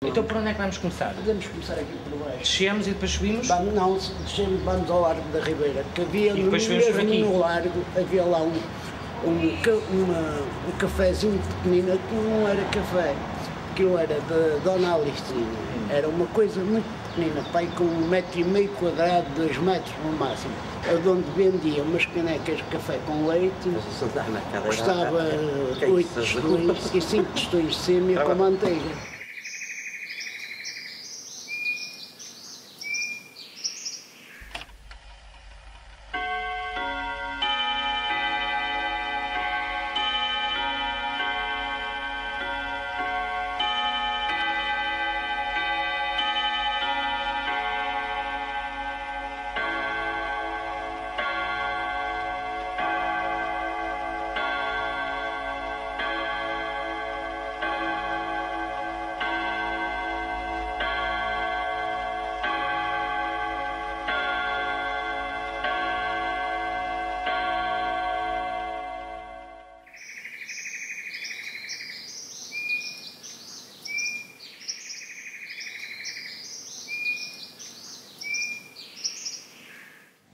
Então por onde é que vamos começar? Podemos começar aqui por baixo. Descemos e depois subimos? Não, descemos, vamos ao Largo da Ribeira, que havia E depois subimos por aqui? No Largo, havia lá um cafezinho pequenino, que não era café, aquilo era da Dona Alistrina, era uma coisa muito pequenina, pai, com 1,5 m quadrado, 2 metros no máximo, onde vendia umas canecas de café com leite, custava 8 tostões e 5 tostões de sêmia com manteiga.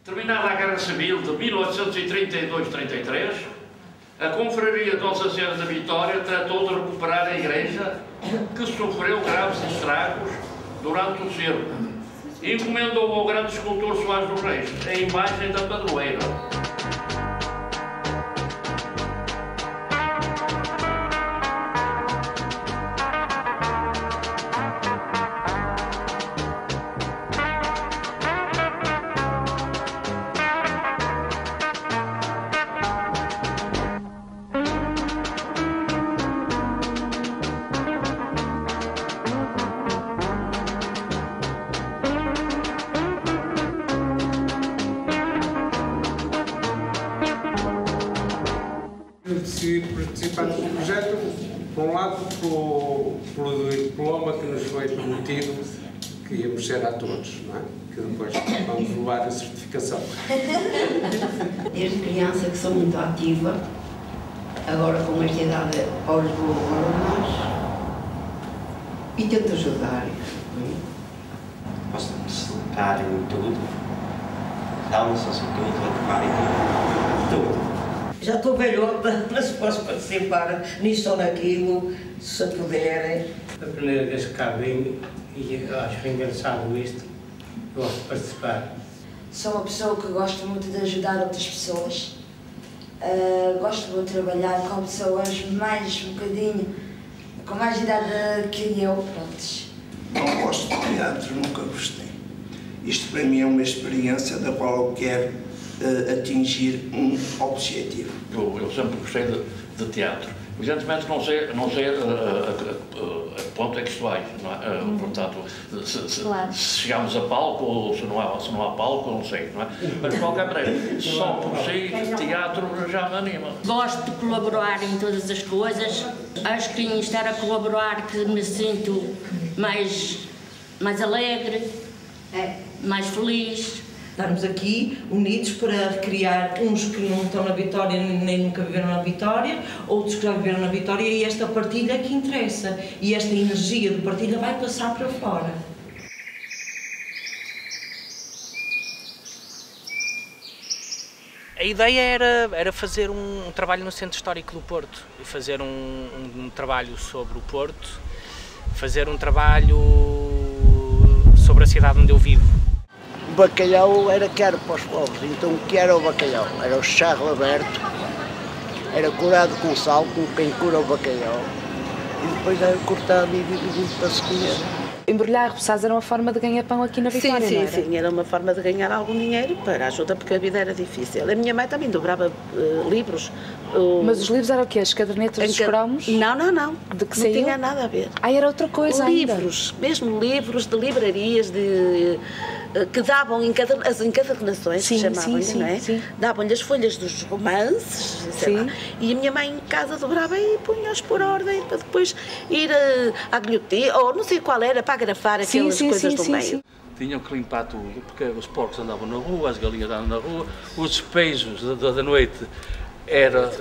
Terminada a Guerra Civil de 1832-33, a Confraria de Nossa Senhora da Vitória tratou de recuperar a igreja que sofreu graves estragos durante o cerco e encomendou ao grande escultor Soares dos Reis a imagem da padroeira. Decidi participar neste projeto, por um lado, pelo diploma que nos foi prometido, que íamos ser atores, não é? Que depois vamos levar a certificação. Desde criança que sou muito ativa, agora com esta idade hoje vou mais e tento ajudar. Gosto de se tocar em tudo, danças e tudo, matemática, tudo. Já estou velhota, mas posso participar nisto ou naquilo, se puderem. A primeira vez que cá venho, e acho engraçado isto, gosto de participar. Sou uma pessoa que gosta muito de ajudar outras pessoas. Gosto de trabalhar com pessoas mais um bocadinho, com mais idade que eu, prontos. Não gosto de teatro, nunca gostei. Isto para mim é uma experiência da qual eu quero atingir um objetivo. Eu sempre gostei de teatro. Evidentemente não sei a que ponto é que isto vai, não é? Portanto, se chegamos a palco ou se não há palco, não sei, não é? Mas de qualquer maneira, só por si, teatro já me anima. Gosto de colaborar em todas as coisas. Acho que em estar a colaborar que me sinto mais alegre, mais feliz. Estarmos aqui unidos para criar uns que não estão na Vitória nem nunca viveram na Vitória, outros que já viveram na Vitória, e esta partilha que interessa, e esta energia de partilha vai passar para fora. A ideia era fazer um trabalho no Centro Histórico do Porto, e fazer um trabalho sobre o Porto, fazer um trabalho sobre a cidade onde eu vivo. O bacalhau era caro para os pobres, então o que era o bacalhau? Era o charro aberto, era curado com sal, como quem cura o bacalhau, e depois era cortado e dividido para se comer. Embrulhar repousados era uma forma de ganhar pão aqui na Vitória, sim, não era? Sim, era uma forma de ganhar algum dinheiro para a ajuda, porque a vida era difícil. A minha mãe também dobrava livros. Mas os livros eram o quê? As cadernetas dos cromos? Não. De que não saiu? tinha nada a ver. Era outra coisa ainda? Livros, mesmo livros de livrarias, que davam as encadernações, que chamavam-lhe, não é? Davam-lhe as folhas dos romances, sei lá, e a minha mãe em casa dobrava e punha-os por ordem para depois ir à guilhotina, ou não sei qual era, para agrafar aquelas coisas do meio. Tinham que limpar tudo, porque os porcos andavam na rua, as galinhas andavam na rua, os despejos da noite era...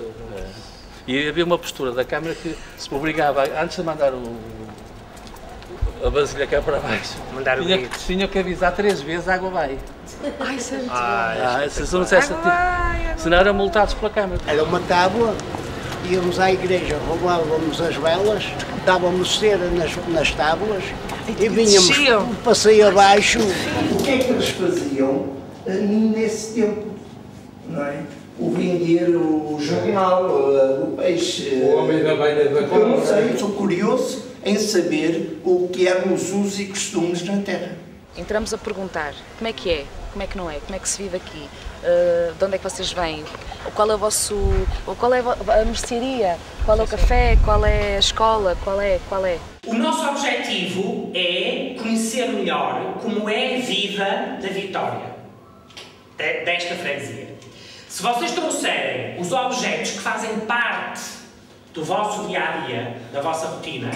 E havia uma postura da Câmara que se obrigava, antes de mandar a vasilha cá para baixo. Mandar o grito. Tinha que avisar 3 vezes, a água vai. Ai, isso é muito bom. Se não dissesse, senão eram multados pela Câmara. Era uma tábua, íamos à igreja, roubávamos as velas, dávamos cera nas tábuas e vinhamos um passeio abaixo. O que é que eles faziam nesse tempo? Não é? O vender o jornal, o peixe. O homem da beira da Eu não sei, estou curioso em saber o que eram os usos e costumes na terra. Entramos a perguntar como é, como é que não é, como é que se vive aqui, de onde é que vocês vêm, qual é o vosso, qual é a mercearia, qual é o café, qual é a escola, qual é. O nosso objetivo é conhecer melhor como é a vida da Vitória, desta freguesia. Se vocês trouxerem os objetos que fazem parte do vosso dia-a-dia, da vossa rotina,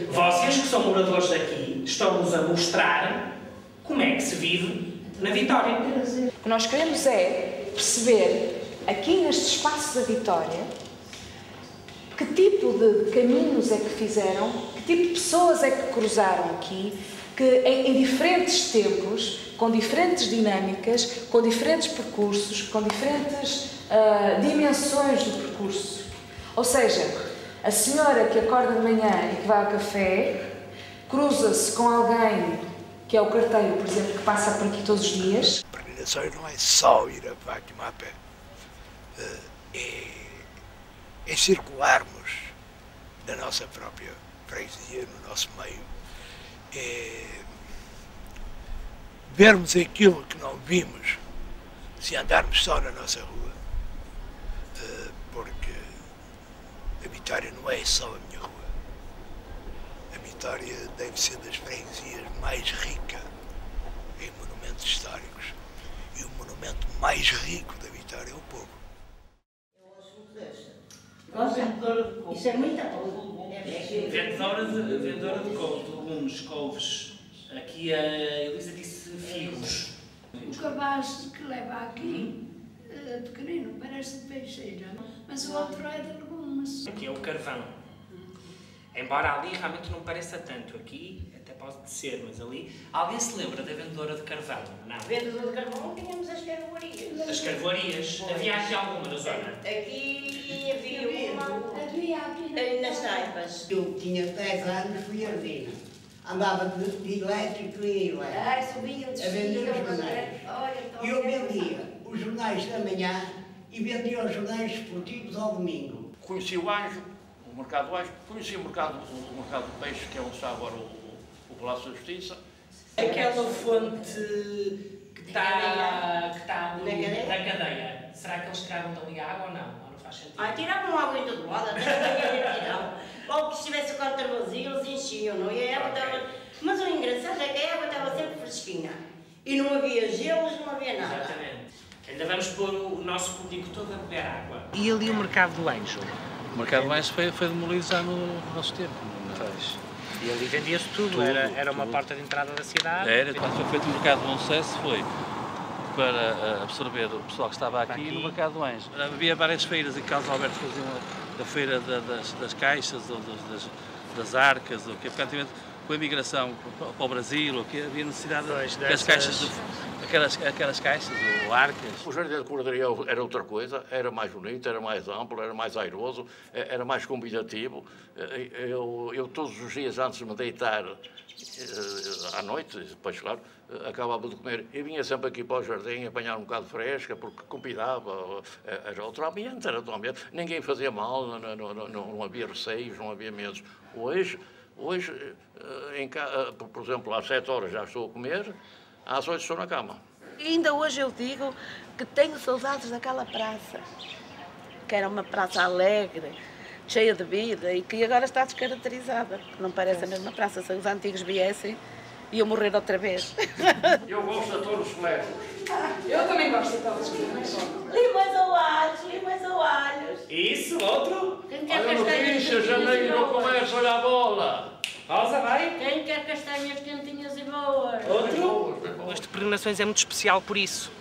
vocês que são moradores daqui, estão-nos a mostrar como é que se vive na Vitória. O que nós queremos é perceber, aqui neste espaço da Vitória, que tipo de caminhos é que fizeram, que tipo de pessoas é que cruzaram aqui, que em diferentes tempos, com diferentes dinâmicas, com diferentes percursos, com diferentes dimensões do percurso. Ou seja, a senhora que acorda de manhã e que vai ao café, cruza-se com alguém que é o carteiro, por exemplo, que passa por aqui todos os dias. Peregrinações não é só ir a Fátima a pé, é circularmos na nossa própria freguesia, no nosso meio, é vermos aquilo que não vimos se andarmos só na nossa rua, porque a Vitória não é só a minha rua. A Vitória deve ser das freguesias mais rica em monumentos históricos, e o monumento mais rico da Vitória é o povo. Isso é muita coisa. Vendedora de legumes, couves. Aqui a Elisa disse figos. O cabaz que leva aqui, pequenino, parece de peixeira, mas o outro é de legumes. Aqui é o carvão. Embora ali realmente não pareça tanto, aqui até pode ser, mas ali... Alguém se lembra da vendedora de carvão? Não. Vendedora de carvão, tínhamos as carvoarias. As carvoarias? Havia aqui alguma na zona? Aqui havia uma... Havia aqui nas taipas. Eu tinha 10 anos, fui ardina. Andava de elétrico em elétrico, subiam, a vender os jornais. E eu vendia os jornais da manhã e vendia os jornais esportivos ao domingo. Conheci o Anjo, o Mercado do Anjo, conheci o mercado do Peixe, que é onde está agora o Palácio da Justiça. Aquela fonte que está na cadeia, será que eles tiraram dali água ou não? Ou não faz sentido? Tiravam água em todo lado, até ou que se tivesse o quarto vazio, eles enchiam, não? E a água estava... Mas o engraçado é que a água estava sempre fresquinha. E não havia gelos, não havia nada. Exatamente. Ainda vamos pôr o nosso público todo a beber água. E ali o Mercado do Anjo? O Mercado do Anjo foi demolido já no nosso tempo. Pois. E ali vendia-se tudo, era uma porta de entrada da cidade. Era, quando foi feito o Mercado do Bom Sucesso foi para absorver o pessoal que estava aqui no Mercado do Anjo. Havia várias feiras em que Carlos Alberto fazia a feira das caixas, ou das arcas, ou que antigamente com a imigração para o Brasil, ou que havia necessidade daquelas caixas, aquelas caixas ou arcas. O Jardim da Cordaria era outra coisa, era mais bonito, era mais amplo, era mais airoso, era mais convidativo. Eu todos os dias antes de me deitar, à noite, depois claro, acabava de comer e vinha sempre aqui para o jardim apanhar um bocado de fresca, porque convidava, era outro ambiente, ninguém fazia mal, não havia receios, não havia medos. Hoje por exemplo, às 7 horas já estou a comer, às 8 estou na cama. E ainda hoje eu digo que tenho saudades daquela praça, que era uma praça alegre, cheia de vida e que agora está descaracterizada. Não parece a mesma praça, se os antigos viessem, iam morrer outra vez. Eu gosto de todos os colégios. Eu também gosto de todos os colégios. Limas ou alhos. Isso, outro? Quem quer Olha notícias, janeiro não começa a olhar a bola. Rosa, vai. Quem quer castanhas quentinhas e boas. Outro? Este Peregrinações é muito especial por isso.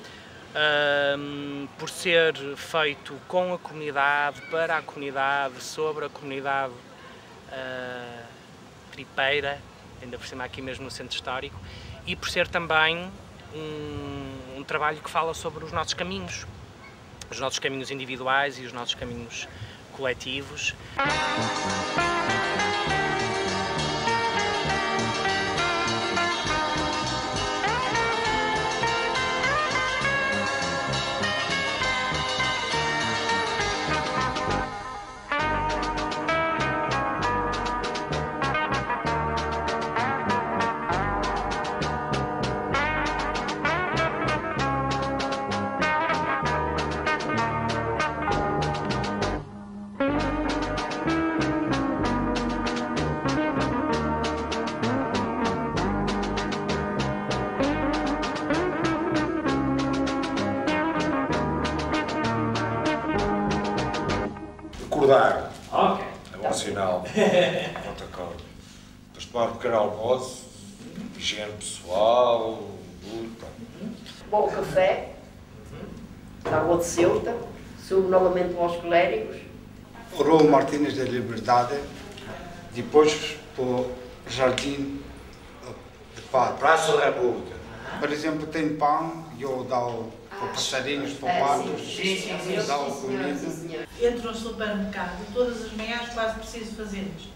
Por ser feito com a comunidade, para a comunidade, sobre a comunidade tripeira, ainda por cima aqui mesmo no centro histórico, e por ser também um trabalho que fala sobre os nossos caminhos individuais e os nossos caminhos coletivos. Acordar. Ok. É bom sinal. Protocolo. Depois tomar um pequeno almoço, higiene pessoal, luta. Bom café, da Rua de Ceuta, subo novamente aos clérigos. Rua Martínez da Liberdade, depois para o Jardim de Paz. Praça da República. Por exemplo, tem pão, eu dou para passarinhos, para patos, dou comida. Entro no supermercado, todas as manhãs quase preciso fazê-los.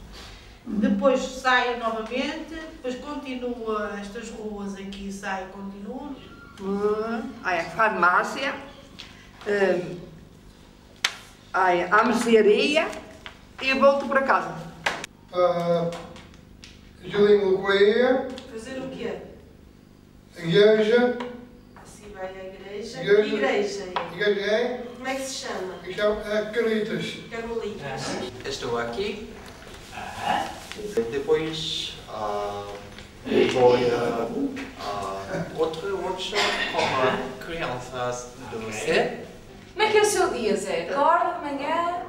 Depois saio novamente, depois continuo estas ruas aqui, saio, continuo. A farmácia, a mercearia e volto para casa. Julinho Coelho. Fazer o quê? Igreja. Assim vai a igreja. Que igreja? Igreja é? Como é que se chama? Carolitas. Carolitas. Estou aqui. Depois vou a outro workshop com crianças do Zé. Como é que é o seu dia, Zé? Acorda de manhã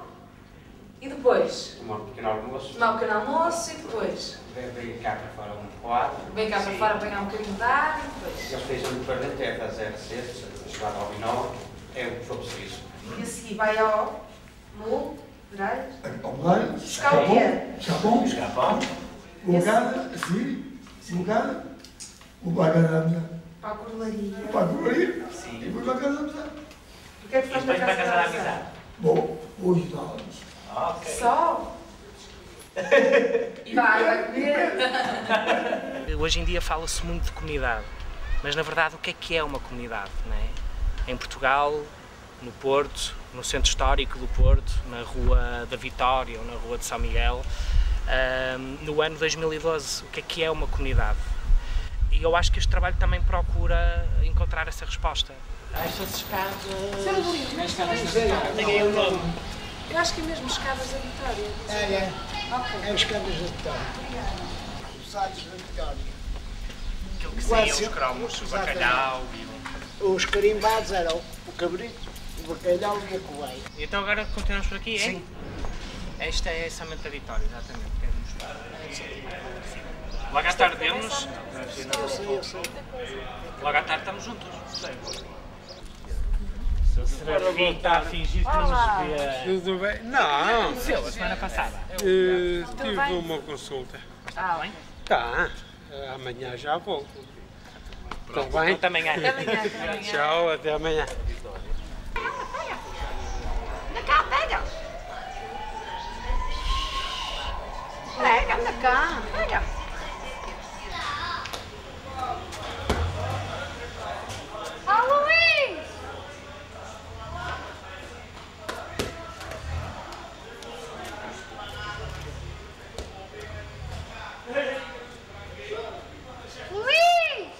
e depois? Tomar um pequeno almoço. Tomar um pequeno almoço e depois? Vem cá para fora um quadro. Vem cá para fora apanhar um bocadinho de ar e depois? Eles fez um perder é fazer receitas, jogar ao binó, é o que for preciso. E a seguir vai ao mulo, verás? Buscar o quê? Escapão. Bugada, assim, bugada. O bagada para a corolaria. Para a corolaria. Sim. E depois para a casa da amizade. O que é que faz na casa da amizade? Bom, hoje não. Ok. Só? E vai comer. Hoje em dia fala-se muito de comunidade, mas na verdade o que é uma comunidade? Não é? Em Portugal, no Porto, no centro histórico do Porto, na Rua da Vitória ou na Rua de São Miguel, no ano 2012, o que é uma comunidade? E eu acho que este trabalho também procura encontrar essa resposta. Estas escadas... Eu acho que é mesmo escadas da Vitória. É as escadas da Vitória. Os sádios da Vitória. Aquilo que saía os cromos, o bacalhau e os carimbados eram o cabrito, o bacalhau e a coveia. Então agora continuamos por aqui, é? Sim. Esta é a Semente da Vitória, exatamente. Logo à tarde vemos. Eu sei. Logo à tarde estamos juntos. Está a fingir que não nos vê. Tudo bem? Não. Aconteceu a semana passada. Tive uma consulta. Está bem? Tá. Amanhã já volto. Tudo bem? Até amanhã. Tchau, até amanhã. Anda cá, pega. Pega, anda cá, pega. Luís!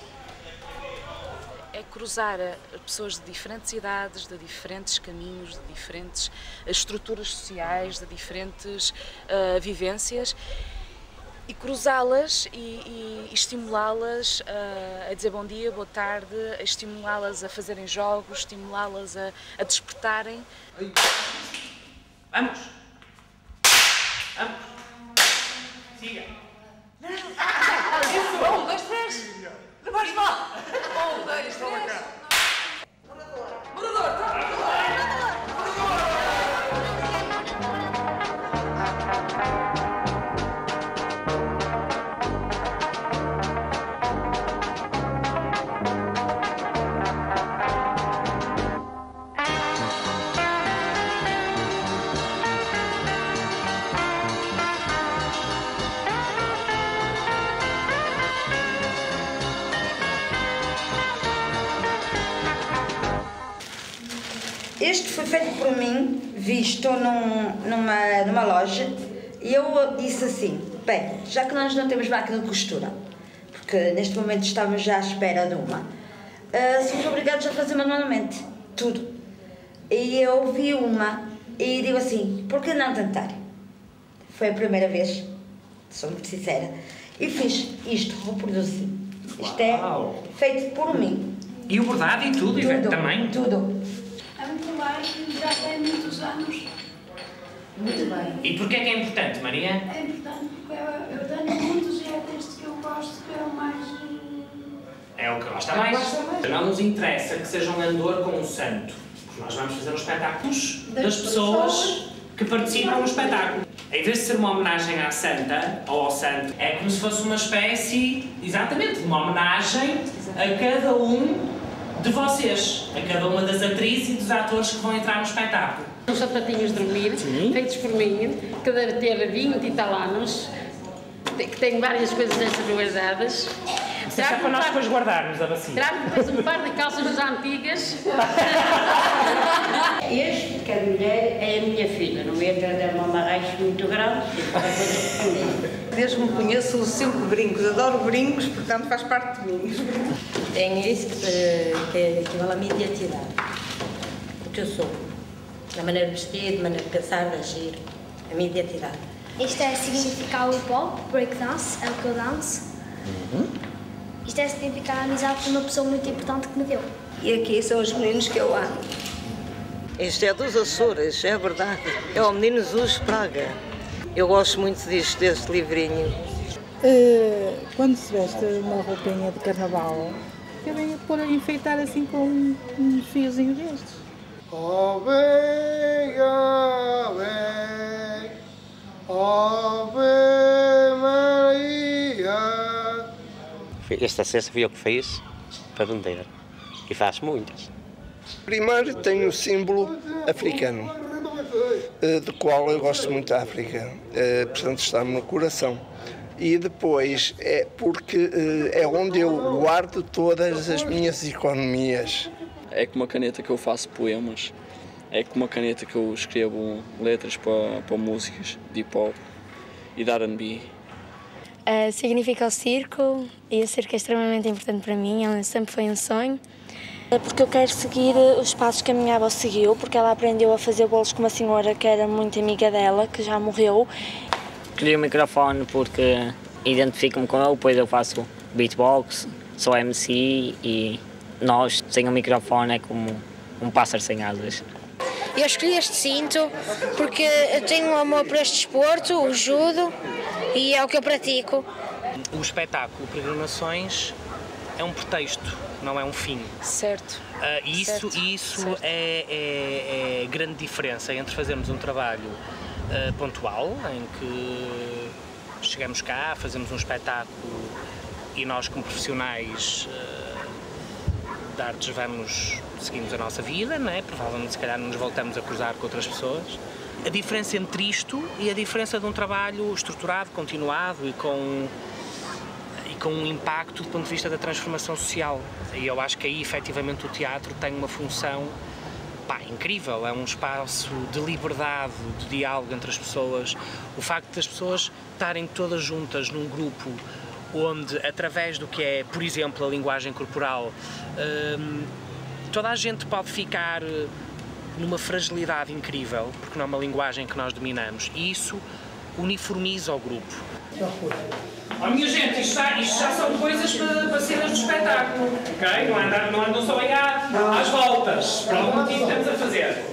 É cruzar pessoas de diferentes idades, de diferentes caminhos, de diferentes estruturas sociais, de diferentes vivências e cruzá-las e estimulá-las a dizer bom dia, boa tarde, a estimulá-las a fazerem jogos, estimulá-las a despertarem. Vamos! Vamos! Siga! Isso! 1, 2, 3! Não vais mal! 1, 2, 3! Morador! Este foi feito por mim, visto numa loja, e eu disse assim, bem, já que nós não temos máquina de costura, porque neste momento estamos já à espera de uma, somos obrigados a fazer manualmente, tudo. E eu vi uma e digo assim, por que não tentar? Foi a primeira vez, sou muito sincera, e fiz isto, reproduzi. Isto é feito por mim. E o bordado e tudo, Ivete, também? Tudo. É um trabalho que já tem muitos anos. Muito bem. E porquê que é importante, Maria? É importante porque eu tenho muitos e é deste que eu gosto, que é o mais... É o que gosta mais. Não nos interessa que seja um andor com um santo, porque nós vamos fazer os espetáculos das pessoas que participam no espetáculo. Em vez de ser uma homenagem à santa, ou ao santo, é como se fosse uma espécie, exatamente, de uma homenagem a cada um de vocês, a cada uma das atrizes e dos atores que vão entrar no espetáculo. Os sapatinhos de dormir, feitos por mim, que deve ter 20 e tal anos, que tem várias coisas destas guardadas. Isso é só para nós depois guardarmos a bacia. Trago depois um par de calças já antigas. Este, que a mulher, é a minha filha. Não entra de uma amarraxe muito grande. Desde que me conheço, sempre brincos. Adoro brincos, portanto faz parte de mim. Tem isso que equivale à minha identidade. O que eu sou. A maneira de vestir, a maneira de pensar, de agir. A minha identidade. Isto é significar o hip hop, breakdance, é o que eu danço. Isto é significar a amizade com uma pessoa muito importante que me deu. E aqui são os meninos que eu amo. Isto é dos Açores, é verdade. É o Menino Jesus Praga. Eu gosto muito disto, deste livrinho. Quando se veste uma roupinha de carnaval, querem pôr a enfeitar assim com uns fiozinhos destes. Oh, bem, oh, bem, oh, bem, Maria. Esta cesta fui eu que fiz para vender e faço muitas. Primeiro tenho o símbolo africano, do qual eu gosto muito da África, portanto está-me no coração. E depois é porque é onde eu guardo todas as minhas economias. É com uma caneta que eu faço poemas, é com uma caneta que eu escrevo letras para músicas de hip hop e de R&B. Significa o circo, e o circo é extremamente importante para mim, sempre foi um sonho. Porque eu quero seguir os passos que a minha avó seguiu, porque ela aprendeu a fazer bolos com uma senhora que era muito amiga dela, que já morreu. Escolhi o microfone porque identifico-me com ele, depois eu faço beatbox, sou MC e nós, sem o microfone, é como um pássaro sem asas. Eu escolhi este cinto porque eu tenho um amor por este desporto, o judo, e é o que eu pratico. O espetáculo Peregrinações é um pretexto, não é um fim. Certo. Isso é a grande diferença entre fazermos um trabalho pontual, em que chegamos cá, fazemos um espetáculo e nós, como profissionais de artes, seguimos a nossa vida, não é? Provavelmente se calhar não nos voltamos a cruzar com outras pessoas. A diferença entre isto e a diferença de um trabalho estruturado, continuado e com um impacto do ponto de vista da transformação social. E eu acho que aí, efetivamente, o teatro tem uma função incrível. É um espaço de liberdade, de diálogo entre as pessoas. O facto das pessoas estarem todas juntas num grupo onde, através do que é, por exemplo, a linguagem corporal, toda a gente pode ficar numa fragilidade incrível, porque não é uma linguagem que nós dominamos, e isso uniformiza o grupo. Oh, minha gente, isto já são coisas para cenas do espetáculo, ok? Não andam só aí às voltas, por algum motivo estamos a fazer.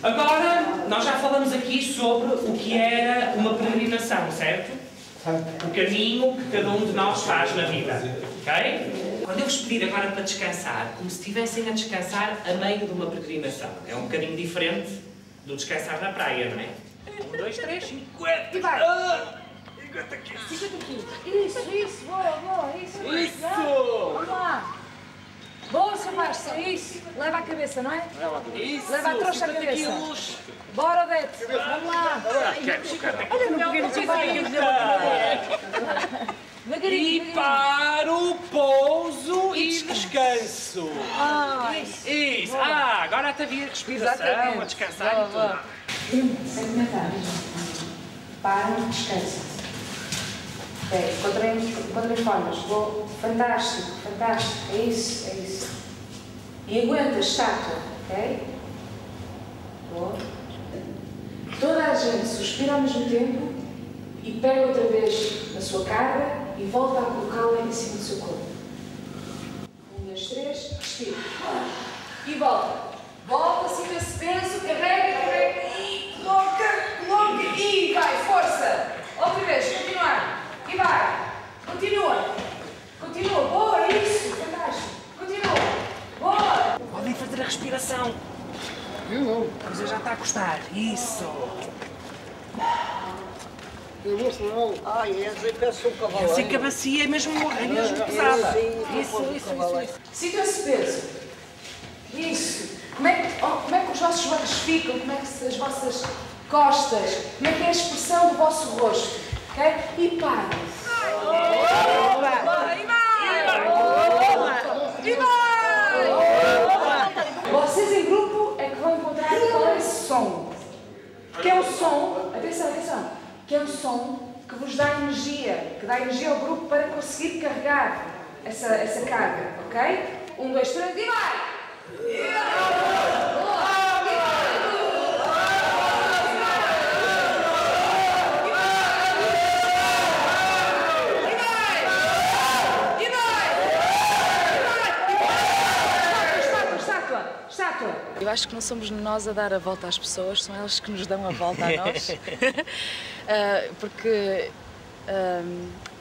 Agora, nós já falamos aqui sobre o que era uma peregrinação, certo? O caminho que cada um de nós faz na vida, ok? Quando eu vos pedir agora para descansar, como se estivessem a descansar a meio de uma peregrinação, é um bocadinho diferente do descansar na praia, não é? 1, 2, 3, 50. E vai. 50 quilos. Isso, boa, isso. Vamos lá. Boa, Sebastião, isso. Leva a cabeça, não é? Isso. Leva a trouxa à cabeça. Bora, Odete. Vamos lá. Olha no pequeno, E para o pouso e descanso. Isso. Agora dá-te a vir respiração, a descansar e tudo. Sem comentários. Param, descansam. Encontrei formas. Fantástico, fantástico. É isso, é isso. E aguenta, estátua, ok? Boa. Toda a gente suspira ao mesmo tempo e pega outra vez na sua carga e volta a colocá-la em cima do seu corpo. 1, 2, 3, respira. E volta. Volta, sinta esse peso, carrega e coloca e vai, força. Outra vez, continuar. E vai. Continua. Continua. Boa, isso. Fantástico. Continua. Boa. Podem fazer a respiração. A coisa já está a custar. Isso. Ai, essa cavalo. Essa que a bacia é mesmo pesada. Isso. Sinta esse peso. Isso. Como é que os vossos olhos ficam? Como é que as vossas costas? Como é que é a expressão do vosso rosto? Ok? E parem. E vai! Vocês em grupo é que vão encontrar qual é esse som. Que é o som, atenção, que é o som que vos dá energia, que dá energia ao grupo para conseguir carregar essa carga, ok? 1, 2, 3 e vai! Eu acho que não somos nós a dar a volta às pessoas, são elas que nos dão a volta a nós. Porque,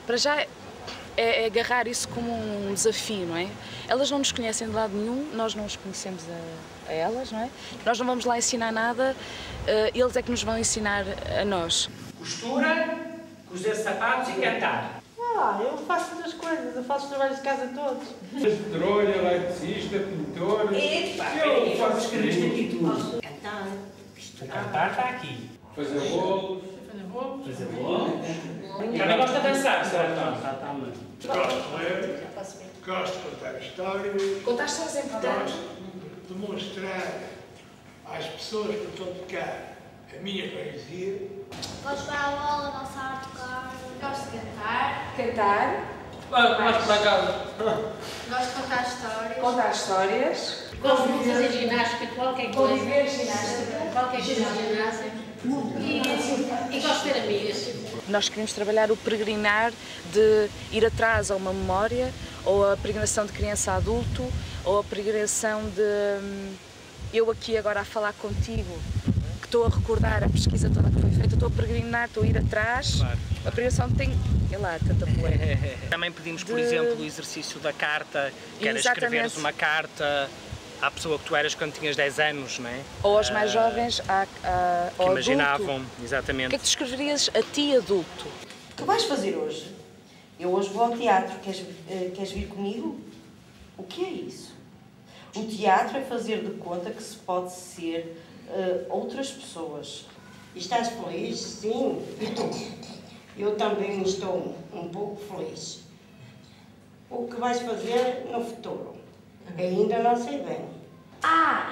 para já, é agarrar isso como um desafio, não é? Elas não nos conhecem de lado nenhum, nós não os conhecemos a elas, não é? Nós não vamos lá ensinar nada, eles é que nos vão ensinar a nós. Costura, cozer sapatos e cantar. Eu faço todas as coisas, eu faço os trabalhos de casa todos. Pedrolho, eletricista, pintor. Eu faço escrever aqui tudo. Cantar. Cantar está aqui. Fazer bolos. Fazer bolos. Também gosta de dançar, Sr. António? Gosto de ler, gosto de contar histórias. Contar histórias é importante. Gosto de demonstrar às pessoas que estão a tocar a minha poesia. Gosto de jogar a bola, dançar, tocar. Gosto de cantar. Cantar. Gosto para casa. Gosto de contar histórias. Contar histórias. Gosto de fazer ginástica, qualquer coisa. Conviver ginástica. Qualquer ginástica. E gosto de ter amigas. Nós queremos trabalhar o peregrinar de ir atrás a uma memória, ou a peregrinação de criança a adulto, ou a peregrinação de eu aqui agora a falar contigo, que estou a recordar a pesquisa toda que foi feita, estou a peregrinar, estou a ir atrás. Claro. A peregrinação tem, sei lá, tanta poeira. Também pedimos, por exemplo, o exercício da carta, que era escreveres uma carta à pessoa que tu eras quando tinhas 10 anos, não é? Ou aos mais jovens, que imaginavam, adulto. Exatamente. O que é que tu escreverias a ti, adulto? O que vais fazer hoje? Eu hoje vou ao teatro, queres vir comigo? O que é isso? O teatro é fazer de conta que se pode ser outras pessoas. Estás feliz? Sim. E tu? Eu também estou um pouco feliz. O que vais fazer no futuro? Ainda não sei bem.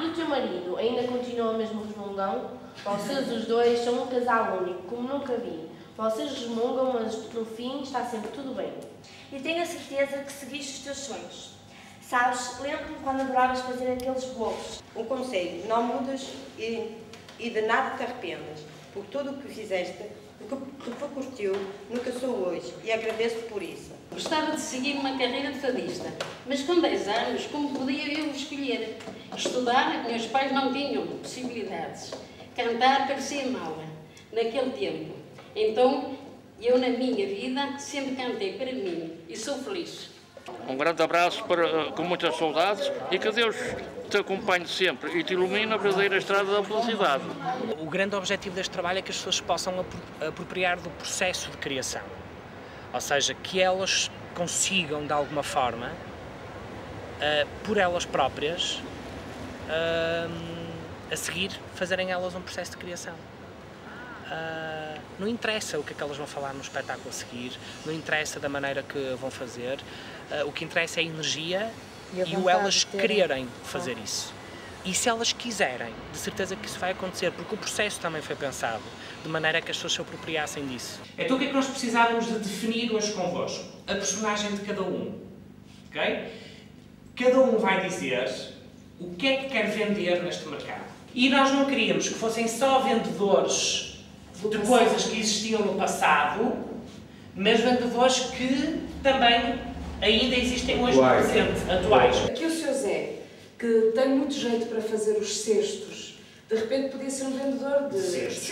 E o teu marido ainda continua mesmo resmungão? Vocês os dois são um casal único, como nunca vi. Vocês resmungam, mas no fim está sempre tudo bem. E tenho a certeza que seguiste os teus sonhos. Sabes, lembro-me quando adoravas fazer aqueles bolos. Um conselho, não mudas e de nada te arrependas, porque tudo o que fizeste, o que repercutiu no que sou hoje, e agradeço por isso. Gostava de seguir uma carreira de fadista, mas com 10 anos, como podia eu escolher? Estudar, meus pais não tinham possibilidades. Cantar parecia mal, naquele tempo. Então, eu na minha vida sempre cantei para mim e sou feliz. Um grande abraço com muitas saudades e que Deus te acompanhe sempre e te ilumine na verdadeira estrada da felicidade. O grande objetivo deste trabalho é que as pessoas possam apropriar do processo de criação. Ou seja, que elas consigam, de alguma forma, por elas próprias, a seguir, fazerem elas um processo de criação. Não interessa o que é que elas vão falar no espetáculo a seguir, não interessa da maneira que vão fazer, o que interessa é a energia e o elas quererem fazer isso. E se elas quiserem, de certeza que isso vai acontecer, porque o processo também foi pensado de maneira que as pessoas se apropriassem disso. Então o que é que nós precisávamos de definir hoje convosco? A personagem de cada um. Ok? Cada um vai dizer o que é que quer vender neste mercado. E nós não queríamos que fossem só vendedores de coisas que existiam no passado, mas vendedores que também ainda existem hoje no presente, atuais. Aqui o Sr. Zé, que tem muito jeito para fazer os cestos, de repente podia ser um vendedor de cestos,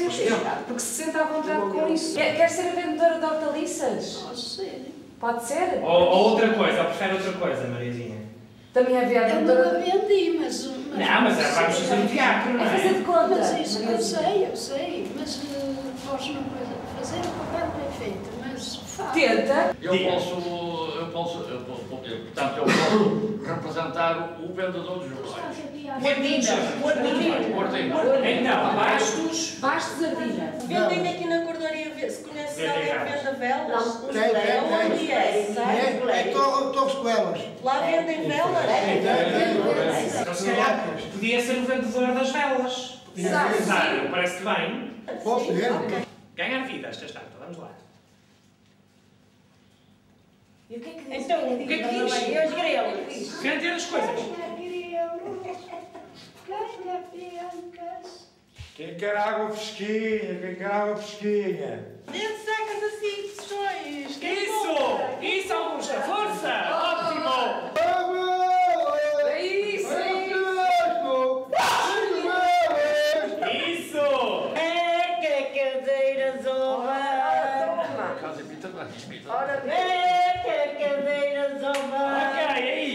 porque se sente à vontade com isso. Quer ser a vendedora de hortaliças? Pode ser. Pode ser? Ou outra coisa, ou prefere outra coisa, Mariazinha? Também havia a vendedora... Eu nunca vendi, mas... Não, mas vamos fazer um teatro, não é? É fazer de conta. Mas isso eu sei, mas posso não fazer o papel bem feito, mas faço. Tenta. Eu posso representar o vendedor dos jornais. Então, bastos... Bastos Ardina. Vendem aqui na cordaria, se conhece alguém que venda velas? Tem. Torres Coelas. Lá vendem velas? Então, se calhar, podia ser o vendedor das velas. Parece-te bem? Posso ver? Ganhar vida esta estátua, vamos lá. E o que é que diz? Então, o que é que diz? Os grelos. Vender as coisas. Quem quer água fresquinha, Dentro sacas assim, sessões. Isso, Augusta, força! Ótimo! É isso! Isso! Cadeiras ao bar. Ora bem, cadeiras ao bar. Ok, aí!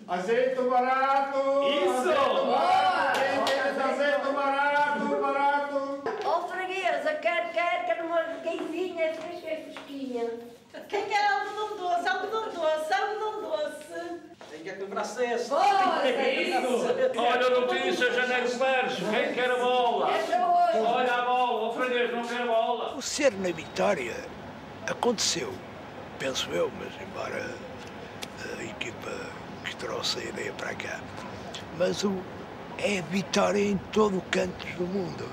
Azeite barato! Isso! Azeite barato! Ó freguesa, quer uma gaysinha fresquinha. Quem quer algodão doce? Algodão doce. Quem quer comprar cesto? Olha a notícia, Janeiro Comércio. Quem quer a bola? Olha a bola, o freguês não quer a bola. O ser na Vitória aconteceu, penso eu, mas embora a equipa que trouxe a ideia para cá. Mas é Vitória em todo o canto do mundo.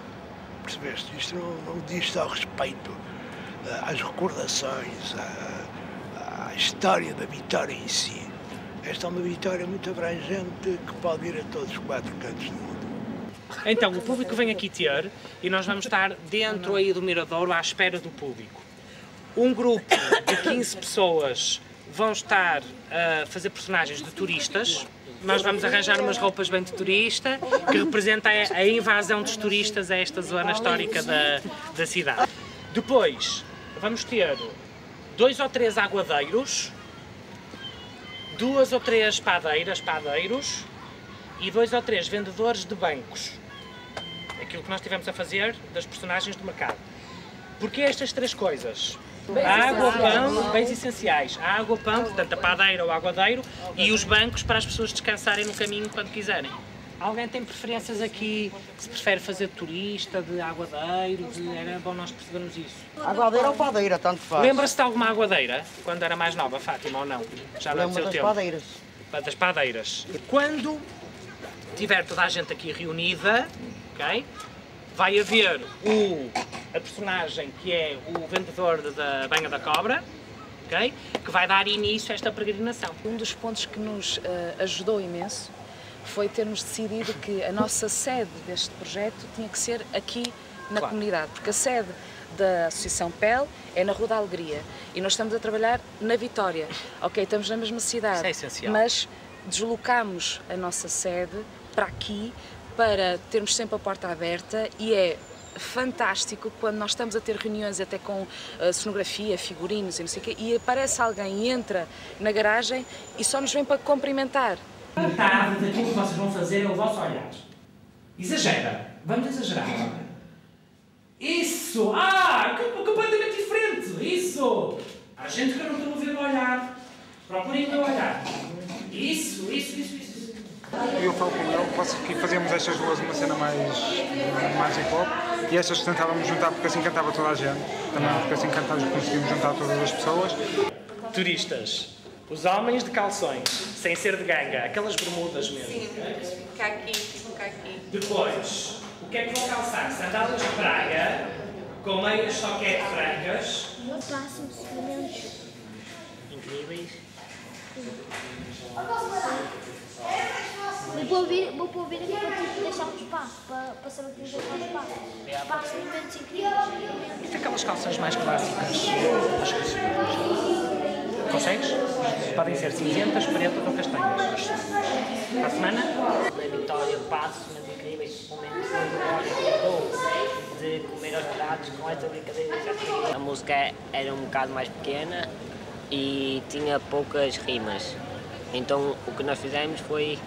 Percebeste? Isto não diz só respeito às recordações, à história da Vitória em si. Esta é uma Vitória muito abrangente que pode ir a todos os 4 cantos do mundo. Então, o público vem aqui ter e nós vamos estar dentro aí do Miradouro à espera do público. Um grupo de 15 pessoas vão estar a fazer personagens de turistas. Nós vamos arranjar umas roupas bem de turista, que representa a invasão dos turistas a esta zona histórica da cidade. Depois, vamos ter 2 ou 3 aguadeiros, 2 ou 3 padeiros e 2 ou 3 vendedores de bancos. Aquilo que nós estivemos a fazer das personagens do mercado. Porquê estas 3 coisas? A água, pão, bens essenciais. A água, pão, portanto a padeira ou aguadeiro, e os bancos para as pessoas descansarem no caminho quando quiserem. Alguém tem preferências aqui, se prefere fazer de turista, de aguadeiro, era bom nós percebermos isso. Aguadeira ou padeira, tanto faz. Lembra-se de alguma aguadeira, quando era mais nova, Fátima, ou não? Já não é do seu tempo. Padeiras. Das padeiras. Quando tiver toda a gente aqui reunida, ok? Vai haver a personagem que é o vendedor da banha da cobra, ok? Que vai dar início a esta peregrinação. Um dos pontos que nos ajudou imenso foi termos decidido que a nossa sede deste projeto tinha que ser aqui na comunidade, porque a sede da Associação PEL é na Rua da Alegria e nós estamos a trabalhar na Vitória. Ok, estamos na mesma cidade, isso é essencial. Mas deslocámos a nossa sede para aqui para termos sempre a porta aberta e é fantástico quando nós estamos a ter reuniões até com cenografia, figurinos e não sei o quê, e aparece alguém e entra na garagem e só nos vem para cumprimentar. Metade daquilo que vocês vão fazer é o vosso olhar. Exagera. Vamos exagerar. Isso! Completamente diferente! Isso! Há gente que eu não estou a ver o olhar. Procurem o meu olhar. Isso. Eu falo com ele que fazíamos estas duas uma cena mais hip hop e estas tentávamos juntar porque assim cantava toda a gente, também porque assim cantávamos conseguimos juntar todas as pessoas. Turistas, os homens de calções, sem ser de ganga, aquelas bermudas mesmo. Sim, fica aqui, fica Depois, o que é que vou calçar? Sandálias de praia, com meias soquete brancas. Façam experimentos incríveis. Vou pôr ouvir aqui para deixar um espaço, para saber que deixar um espaço. Para experimentos incríveis. E aquelas calças mais clássicas? Consegues? Podem ser cinzentas, pretas ou castanhas. Para a semana? Na Vitória passo mas incríveis momentos de comer aos pratos com esta brincadeira. A música era um bocado mais pequena e tinha poucas rimas. Então o que nós fizemos foi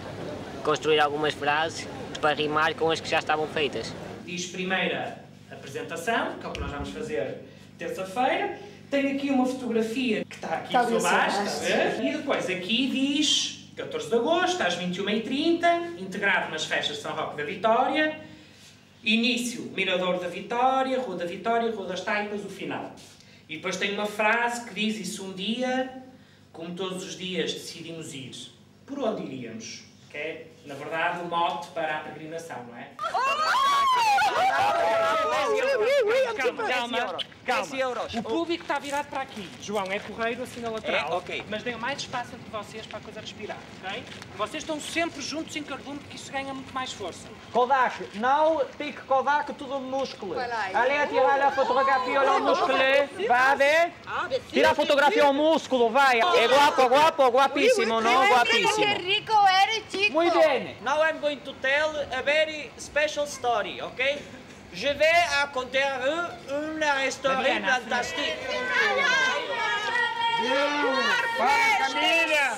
construir algumas frases para rimar com as que já estavam feitas. Diz primeira apresentação, que é o que nós vamos fazer terça-feira. Tenho aqui uma fotografia que está aqui sob baixo, está a ver? E depois aqui diz 14 de agosto, às 21h30, integrado nas festas de São Roque da Vitória. Início, Mirador da Vitória, Rua das Taipas, o final. E depois tem uma frase que diz: isso um dia, como todos os dias, decidimos ir. Por onde iríamos? Que é, na verdade, o mote para a peregrinação, não é? Calma. O público está virado para aqui. João, é porreiro assim na lateral. Mas deem mais espaço entre vocês para a coisa respirar, ok? Vocês estão sempre juntos em cardume, porque isso ganha muito mais força. Kodak, não pique Kodak, tudo músculo. Allez, tirar a fotografia ao músculo. Vai ver? Tira a fotografia ao músculo, vai. É guapo, guapíssimo, não? Guapíssimo. Muito bem. Now I'm going to tell a very special story, okay? Je vais raconter une histoire fantastique. Fala, Camila!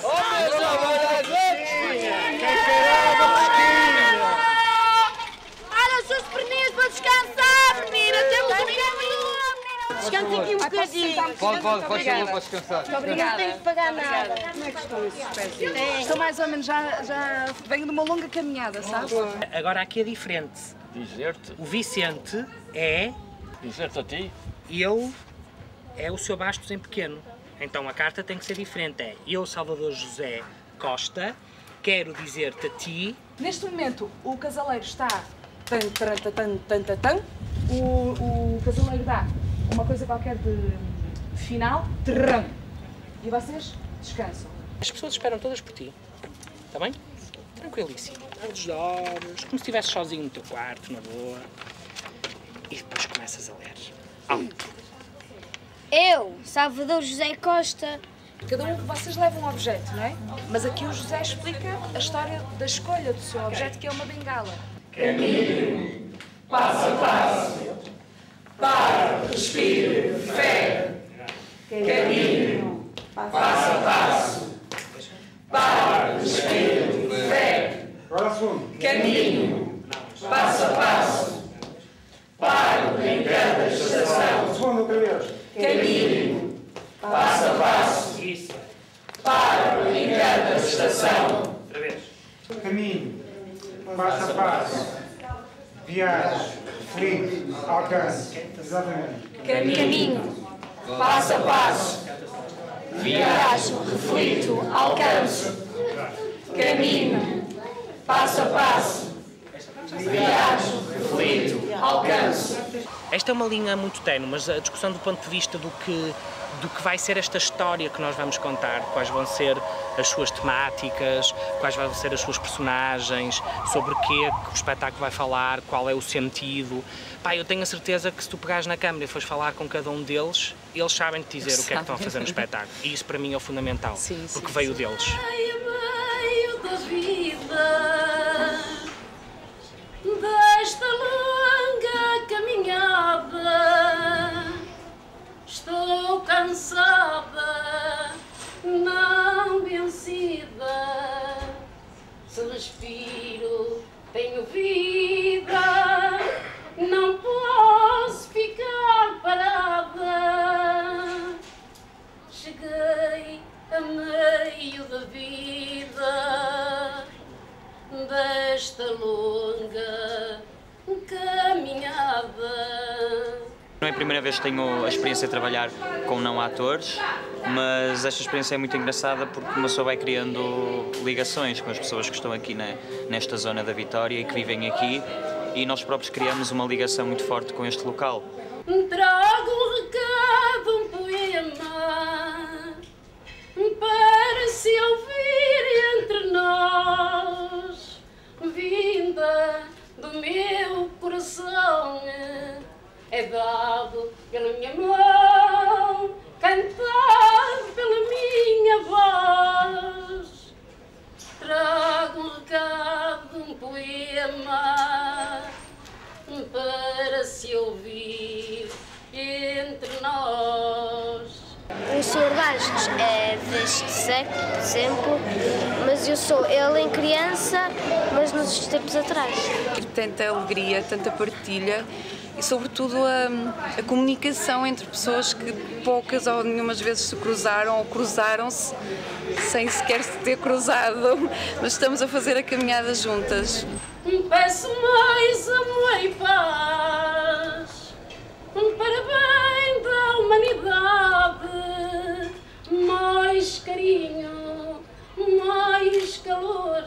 Olha, os seus perninhos para descansar, menina! Temos um caminho! Descansa aqui um bocadinho. Pode descansar. Muito obrigada. Não tenho que pagar nada. Como é que estão esses pés? Estou mais ou menos, já venho de uma longa caminhada, sabe? Agora aqui é diferente. Dizer-te? O Vicente é... Dizer-te a ti? Ele é o Sr. Bastos em pequeno. Então a carta tem que ser diferente. É: eu, Salvador José Costa, quero dizer-te a ti... Neste momento, o casaleiro está... O casaleiro dá uma coisa qualquer de final. E vocês descansam. As pessoas esperam todas por ti. Está bem? Tranquilíssimo. Abres os olhos, como se estivesse sozinho no teu quarto, na boa. E depois começas a ler. Alto. Eu, Salvador José Costa. Cada um de vocês leva um objeto, não é? Mas aqui o José explica a história da escolha do seu objeto, que é uma bengala. Caminho, passo a passo, para, respire, fé. Caminho, passo a passo, para, respire, fé. Caminho, passo a passo, paro em cada estação. Caminho, passo a passo, paro em cada estação. Caminho, passo a passo, viajo, reflito, alcance. Exatamente. Caminho, passo a passo, viajo, reflito, alcanço. Caminho, passo a passo, viajo, reflito, alcanço. Esta é uma linha muito ténue, mas a discussão do ponto de vista do que vai ser esta história que nós vamos contar, quais vão ser as suas temáticas, quais vão ser as suas personagens, sobre o que o espetáculo vai falar, qual é o sentido. Pá, eu tenho a certeza que se tu pegares na câmara e fores falar com cada um deles, eles sabem te dizer o que é que estão a fazer no espetáculo. E isso para mim é o fundamental, porque veio deles. Meio da vida, desta longa caminhada, estou cansada, não vencida. Se respiro, tenho vida, não posso ficar parada. Cheguei a meio da vida, desta longa caminhada. Não é a primeira vez que tenho a experiência de trabalhar com não atores mas esta experiência é muito engraçada porque uma pessoa vai criando ligações com as pessoas que estão aqui nesta zona da Vitória e que vivem aqui, e nós próprios criamos uma ligação muito forte com este local. Trago um recado, um poema, para se ouvir entre nós, vinda do meu coração, é dado pela minha mão, cantado pela minha voz. Trago um recado, um poema, para se ouvir entre nós. O Sr. Vascos é desde sempre, mas eu sou ele em criança, mas nos tempos atrás. Tanta alegria, tanta partilha e, sobretudo, a comunicação entre pessoas que poucas ou nenhumas vezes se cruzaram ou cruzaram-se sem sequer se ter cruzado, mas estamos a fazer a caminhada juntas. Peço mais amor e paz, para bem da humanidade, mais carinho, mais calor,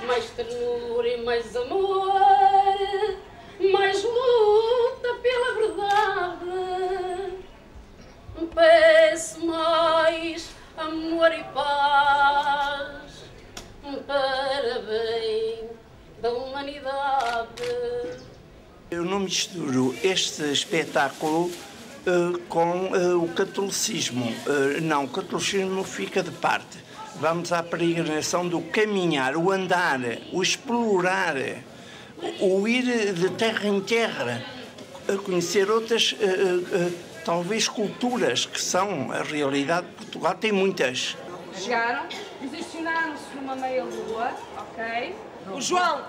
mais ternura e mais amor, mais luta pela verdade. Peço mais amor e paz, para bem da humanidade. Eu não misturo este espetáculo com o catolicismo. Não, o catolicismo fica de parte. Vamos à peregrinação do caminhar, o andar, o explorar, o ir de terra em terra, a conhecer outras, talvez, culturas que são a realidade de Portugal. Tem muitas. Chegaram, posicionaram-se numa meia-lua, ok? O João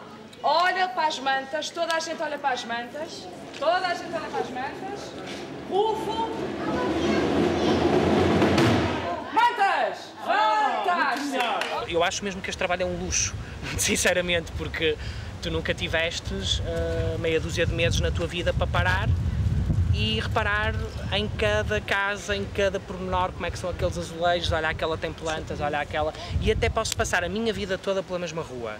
olha para as mantas, toda a gente olha para as mantas, toda a gente olha para as mantas. Rufo! Mantas! Fantástico! Eu acho mesmo que este trabalho é um luxo, sinceramente, porque tu nunca tivestes meia dúzia de meses na tua vida para parar e reparar em cada casa, em cada pormenor, como é que são aqueles azulejos, olha, aquela tem plantas, olha aquela... E até posso passar a minha vida toda pela mesma rua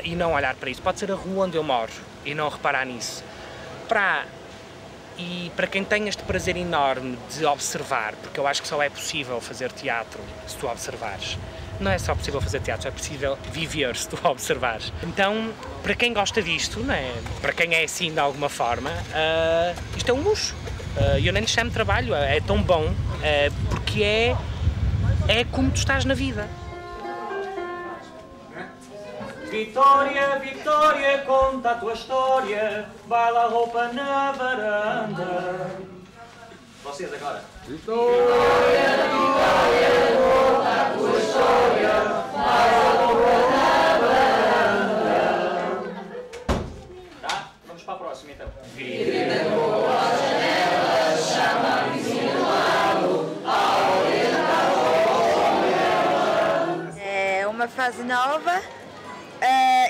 e não olhar para isso. Pode ser a rua onde eu moro e não reparar nisso. E para quem tem este prazer enorme de observar, porque eu acho que só é possível fazer teatro se tu observares. Não é só possível fazer teatro, é possível viver se tu observares. Então, para quem gosta disto, não é? Para quem é assim de alguma forma, isto é um luxo. Eu nem lhe chamo trabalho, é tão bom, porque é como tu estás na vida. Vitória, Vitória, conta a tua história, vai lá roupa na varanda. Vocês agora. Vitória, Vitória, conta a tua história, vai lá roupa na varanda. Tá? Vamos para a próxima então. Grita com a janela, chama a vizinha do lado, ao orientar o olhar. É uma fase nova.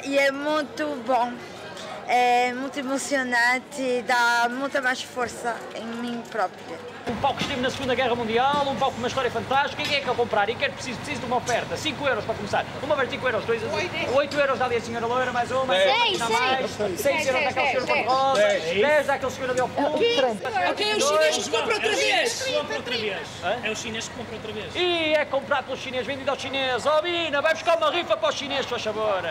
E é muito bom, é muito emocionante e dá muita mais força em mim própria. Um palco que esteve na Segunda Guerra Mundial, um palco com uma história fantástica. Quem é que quer comprar? E preciso de uma oferta. 5 euros para começar. Uma vez 5 euros, 8 euros dá ali a senhora loira, mais uma. 6 euros daquela senhora cor-de-rosa. 10 daquele senhor ali ao fundo. Ok, os chineses compram outra vez. É os chineses que compram outra vez. E é comprado pelos chineses, vendido aos chineses. Oh, Bina, vai buscar uma rifa para os chineses, faz favor.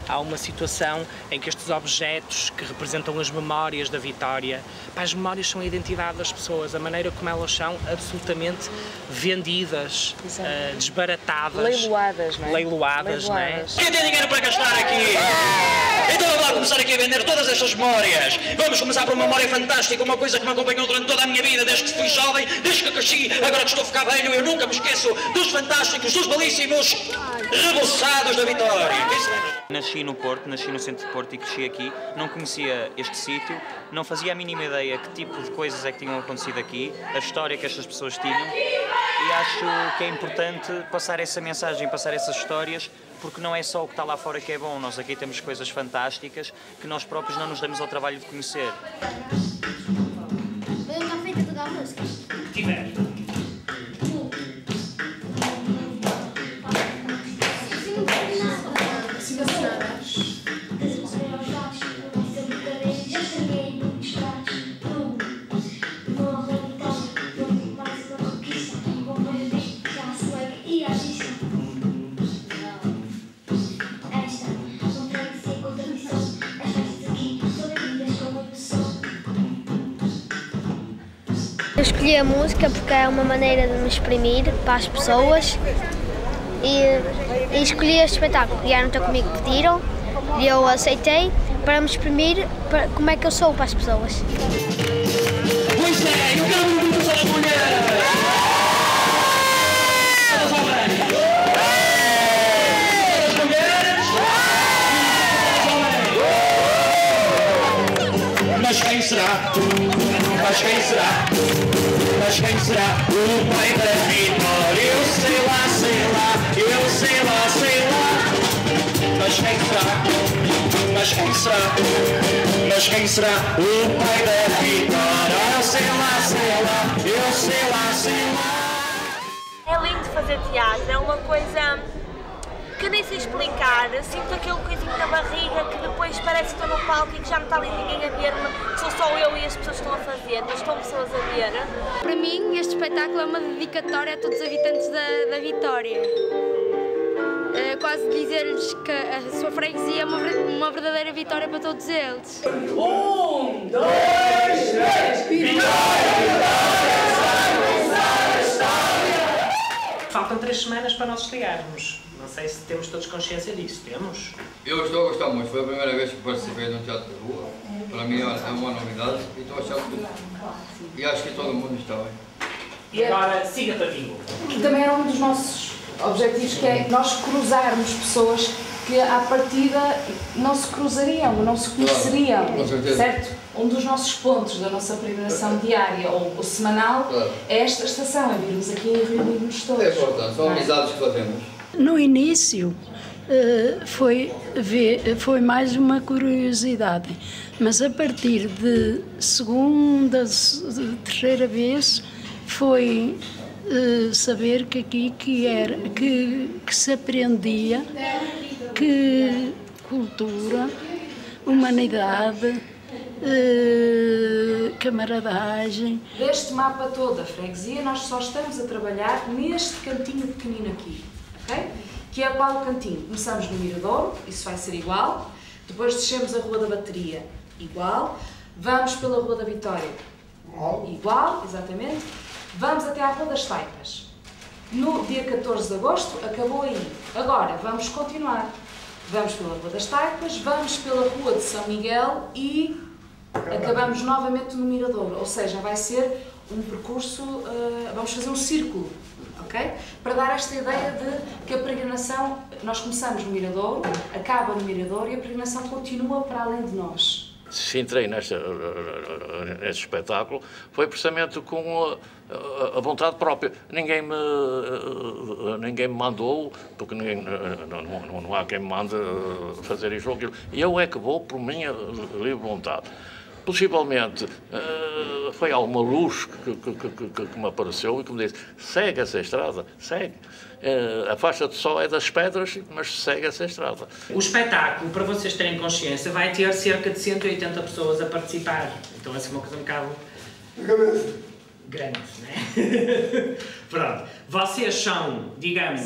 Há uma situação em que estes objetos que representam as memórias da Vitória, as memórias são a identidade das pessoas, a maneira como elas são absolutamente vendidas, desbaratadas. Leiloadas, não é? Leiloadas, não é? Quem tem dinheiro para gastar aqui? Então vamos lá começar aqui a vender todas estas memórias. Vamos começar por uma memória fantástica, uma coisa que me acompanhou durante toda a minha vida, desde que fui jovem, desde que cresci, agora que estou a ficar velho, eu nunca me esqueço dos fantásticos, dos belíssimos reboçados da Vitória. Nasci no Porto, nasci no centro de Porto e cresci aqui, não conhecia este sítio, não fazia a mínima ideia que tipo de coisas é que tinham acontecido aqui, a história que estas pessoas tinham, e acho que é importante passar essa mensagem, passar essas histórias, porque não é só o que está lá fora que é bom, nós aqui temos coisas fantásticas que nós próprios não nos damos ao trabalho de conhecer. Foi uma feita de músicas. Tiver. escolhi a música porque é uma maneira de me exprimir para as pessoas e escolhi este espetáculo. Vieram ter comigo, pediram e eu aceitei para me exprimir como é que eu sou para as pessoas. Pois é, eu quero muito das mulheres! Mas quem será? Mas quem será? Mas quem será o pai da vitória? Eu sei lá, sei lá, eu sei lá, sei lá. Mas quem será? Mas quem será? Mas quem será o pai da vitória? Eu sei lá, sei lá, eu sei lá, sei lá. É lindo fazer teatro, é uma coisa que nem sei explicar, sinto aquele coisinho na barriga que depois parece que estou no palco e que já não está ali ninguém a ver-me, sou só eu e as pessoas estão a fazer, não estão pessoas a ver. Para mim este espetáculo é uma dedicatória a todos os habitantes da Vitória. Quase dizer-lhes que a sua freguesia é uma verdadeira vitória para todos eles. 1, 2, 3, vitória! Faltam 3 semanas para nós estrearmos. Não sei se temos todos consciência disso. Temos? Eu estou a gostar muito. Foi a primeira vez que participei num teatro de rua. Para mim é uma novidade e estou a achar tudo. E acho que todo mundo está bem. E agora, siga para bingo. Que também era um dos nossos objetivos, que é nós cruzarmos pessoas que à partida não se cruzariam, não se conheceriam, claro, com certeza. Certo? Um dos nossos pontos da nossa programação diária ou semanal, claro, é esta estação, é virmos aqui e reunirmos todos. É importante, são amizades que fazemos. No início foi mais uma curiosidade, mas a partir de segunda, terceira vez foi saber que aqui que se aprendia que cultura, humanidade, camaradagem. Deste mapa todo a freguesia, nós só estamos a trabalhar neste cantinho pequenino aqui, ok? Que é qual o cantinho? Começamos no Miradouro, isso vai ser igual, depois descemos a Rua da Bateria, igual, vamos pela Rua da Vitória, igual, exatamente, vamos até à Rua das Taipas. No dia 14 de agosto, acabou aí. Agora, vamos continuar. Vamos pela Rua das Taipas, vamos pela Rua de São Miguel e acabamos novamente no Miradouro. Ou seja, vai ser um percurso, vamos fazer um círculo, ok? Para dar esta ideia de que a peregrinação, nós começamos no Miradouro, acaba no Miradouro e a peregrinação continua para além de nós. Se entrei neste espetáculo foi precisamente com a vontade própria. Ninguém me mandou, porque não há quem me mande fazer isto ou aquilo. E eu é que vou por minha livre vontade. Possivelmente foi alguma luz que me apareceu e que me disse: segue essa estrada, segue. A faixa de sol é das pedras, mas segue essa estrada. O espetáculo, para vocês terem consciência, vai ter cerca de 180 pessoas a participar. Então, assim, uma coisa um bocado grande, não é? Pronto. Vocês são, digamos,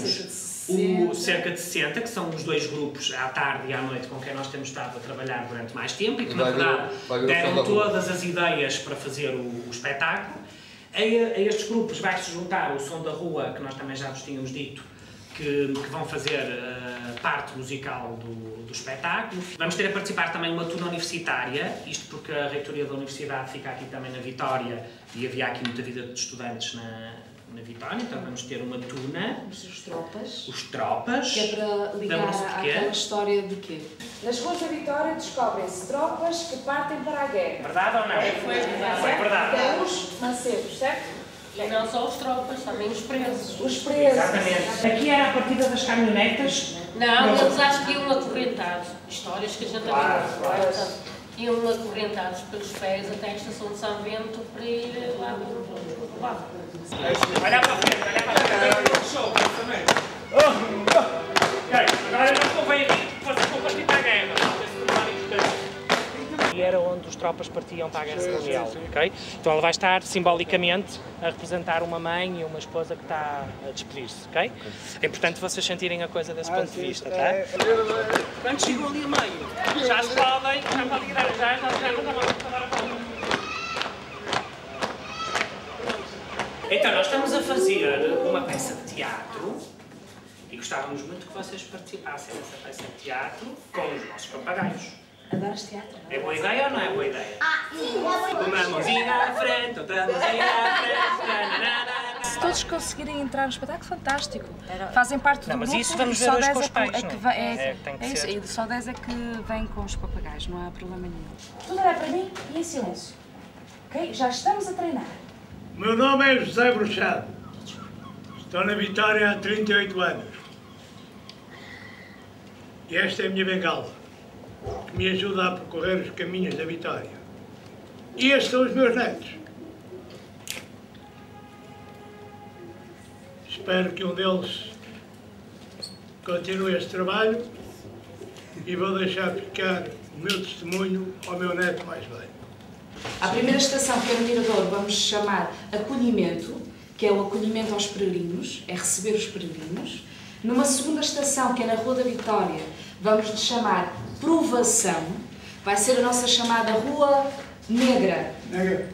cerca de 60, que são os 2 grupos, à tarde e à noite, com quem nós temos estado a trabalhar durante mais tempo e que, na verdade, deram todas as ideias para fazer o espetáculo. A estes grupos vai-se juntar o Som da Rua, que nós também já vos tínhamos dito, que vão fazer parte musical do espetáculo. Vamos ter a participar também uma turma universitária, isto porque a reitoria da universidade fica aqui também na Vitória e havia aqui muita vida de estudantes na Vitória, então vamos ter uma tuna. Os tropas. Os tropas. Que é para ligar àquela história de quê? Nas ruas da Vitória descobrem-se tropas que partem para a guerra. Verdade ou não? Foi verdade. Até os mancebos, certo? E não só os tropas, também os presos. Os presos. Exatamente. Aqui era a partida das caminhonetas? Não, eles acho que iam acorrentados. Histórias que a gente também não conta. Iam acorrentados pelos pés até a estação de São Bento para ir lá para o lado. Olha para a frente, olha para a frente. Show, também. Agora não convém aqui para partir para a guerra. E era onde os tropas partiam para a Guerra Mundial, ok? Então ela vai estar simbolicamente a representar uma mãe e uma esposa que está a despedir-se, ok? É importante vocês sentirem a coisa desse ponto de vista, tá? Quando chegou ali a meio, já se podem, já podem ir, já não vão agora. Então, nós estamos a fazer uma peça de teatro e gostávamos muito que vocês participassem nessa peça de teatro com os nossos papagaios. Adoras teatro? É boa ideia ou não é boa ideia? Sim, Uma mãozinha à frente, outra mãozinha à frente. Se todos conseguirem entrar no espetáculo, fantástico. Fazem parte do mas grupo. isso vamos e ver só hoje 10 com os pais, é que não vai, é? Tem que isso, ser. e só 10 é que vêm com os papagaios, não há problema nenhum. Tudo olhar para mim e em silêncio. Ok? Já estamos a treinar. O meu nome é José Bruxado. Estou na Vitória há 38 anos. E esta é a minha bengala, que me ajuda a percorrer os caminhos da Vitória. E estes são os meus netos. Espero que um deles continue este trabalho e vou deixar ficar o meu testemunho ao meu neto mais velho. A primeira estação, que é no Mirador, vamos chamar acolhimento, que é o acolhimento aos peregrinos, é receber os peregrinos. Numa segunda estação, que é na Rua da Vitória, vamos lhe chamar provação, vai ser a nossa chamada Rua Negra.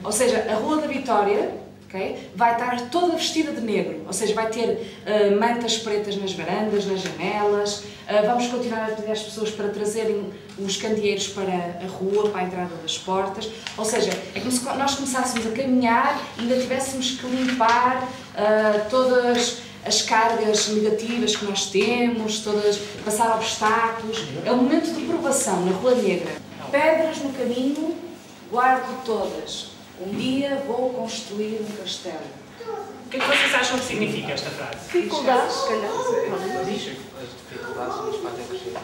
Ou seja, a Rua da Vitória, okay, vai estar toda vestida de negro, ou seja, vai ter mantas pretas nas varandas, nas janelas. Vamos continuar a pedir às pessoas para trazerem os candeeiros para a rua, para a entrada das portas. Ou seja, é como se nós começássemos a caminhar e ainda tivéssemos que limpar todas as cargas negativas que nós temos, passar obstáculos. É um momento de provação na Rua Negra. Pedras no caminho, guardo todas. Um dia vou construir um castelo. O que é que vocês acham que significa esta frase? Dificuldades, se calhar. Diz. As dificuldades nos fazem crescer.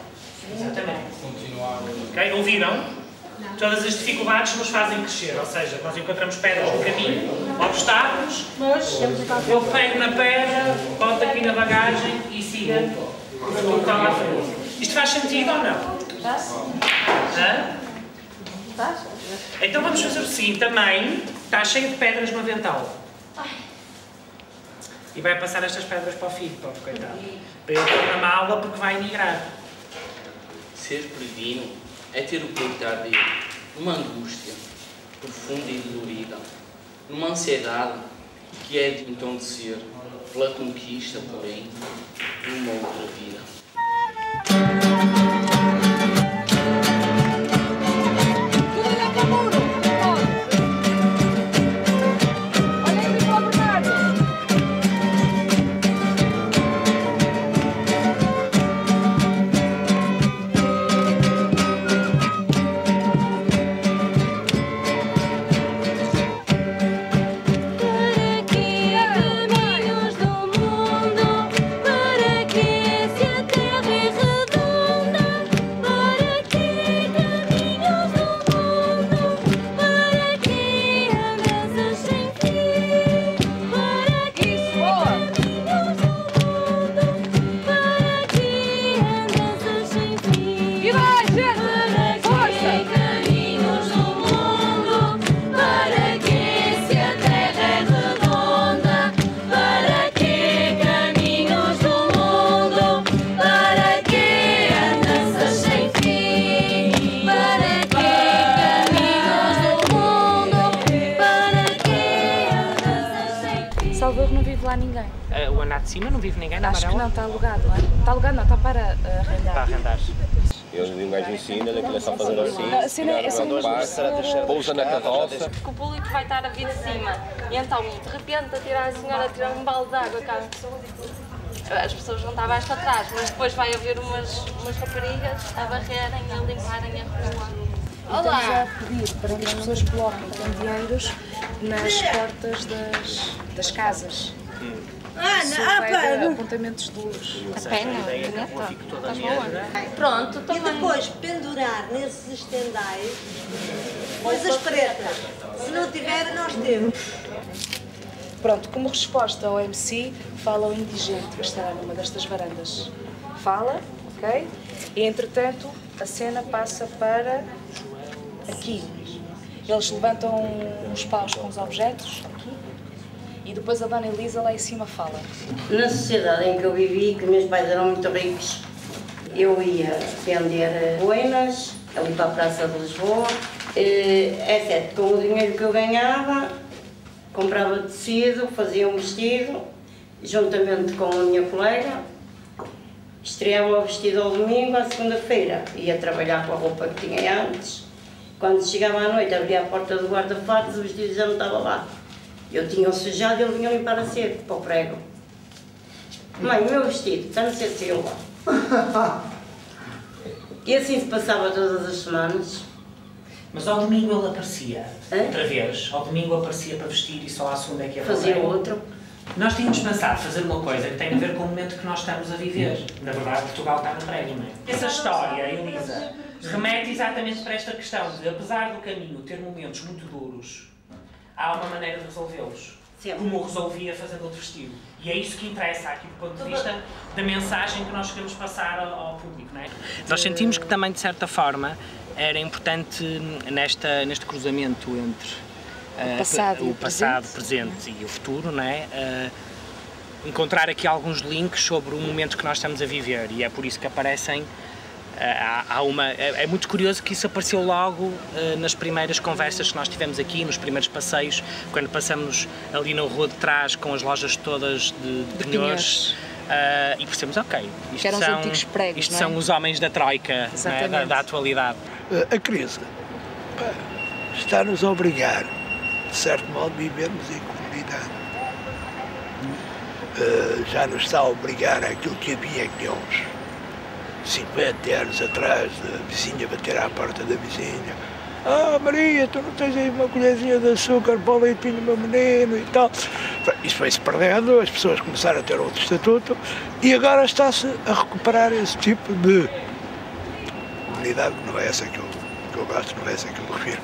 Exatamente. Continuar. Ok? Ouviram? Todas as dificuldades nos fazem crescer, ou seja, nós encontramos pedras no caminho, obstáculos, mas eu pego na pedra, boto aqui na bagagem e siga o que lá à frente. Isto faz sentido ou não? Faz. Hã? Faz. Então vamos fazer o seguinte, a mãe está cheia de pedras no avental. E vai passar estas pedras para o filho, pobre coitado. Para ele pôr na mala porque vai emigrar. Ser peregrino é ter o peito ardido, numa angústia profunda e dolorida, numa ansiedade que é de entontecer pela conquista, porém, de uma outra vida. O andar de cima não vive ninguém na Acho que Amarela? não, está alugado, não é? Está alugado não, está para arrendar. Para arrendar. Eu um gajo ensina, daquilo é só fazer assim, pousa na carroça. O público vai estar a vir de cima e então, de repente, a senhora a tirar um balde de água cá. As pessoas vão estar mais para trás, mas depois vai haver umas raparigas a barrerem e a limparem a rua. Estamos a pedir para que as pessoas coloquem candeeiros nas portas das casas. Isso vai dar apontamentos de luz. A pena, estás boa. Pronto, E depois pendurar nesses estendais coisas pretas. Se não tiver, nós temos. Pronto, como resposta ao MC, fala o indigente que estará numa destas varandas. Fala, ok? E entretanto, a cena passa para aqui. Eles levantam uns paus com os objetos, aqui, e depois a Dona Elisa lá em cima fala. Na sociedade em que eu vivi, que meus pais eram muito ricos, eu ia vender boinas ali para a Praça de Lisboa. É certo, com o dinheiro que eu ganhava, comprava tecido, fazia um vestido, juntamente com a minha colega, estreava o vestido ao domingo, à segunda-feira. Ia trabalhar com a roupa que tinha antes. Quando chegava à noite, abria a porta do guarda-fatos, o vestido já não estava lá. Eu tinha-o sujado e ele vinha limpar a seco para o prego. Mãe, o meu vestido está no CC lá. E assim se passava todas as semanas. Mas ao domingo ele aparecia, outra vez. Ao domingo aparecia para vestir e só à segunda é que ia fazer. Fazia outro. Nós tínhamos pensado fazer uma coisa que tem a ver com o momento que nós estamos a viver. Na verdade, Portugal está no prego, não é? Essa história, Elisa, remete exatamente para esta questão de, apesar do caminho ter momentos muito duros, há uma maneira de resolvê-los. Como o resolvia fazendo outro vestido. E é isso que interessa aqui do ponto de vista da mensagem que nós queremos passar ao público, não é? Nós sentimos que também, de certa forma, era importante neste cruzamento entre o passado, presente e o futuro, não é? Encontrar aqui alguns links sobre o momento que nós estamos a viver, e é por isso que aparecem. É muito curioso que isso apareceu logo nas primeiras conversas que nós tivemos aqui, nos primeiros passeios, quando passamos ali na rua de trás com as lojas todas de pneus. E percebemos, ok, isto são os homens da troika, né, da atualidade. A crise está-nos a obrigar, de certo modo, a vivermos em comunidade. Já nos está a obrigar àquilo que havia que uns 50 anos atrás, a vizinha bater à porta da vizinha. Ah, Maria, tu não tens aí uma colherzinha de açúcar para o leitinho do meu menino e tal. Isso foi-se perdendo, as pessoas começaram a ter outro estatuto e agora está-se a recuperar esse tipo de comunidade, não é essa que eu gosto, não é essa que eu me refiro.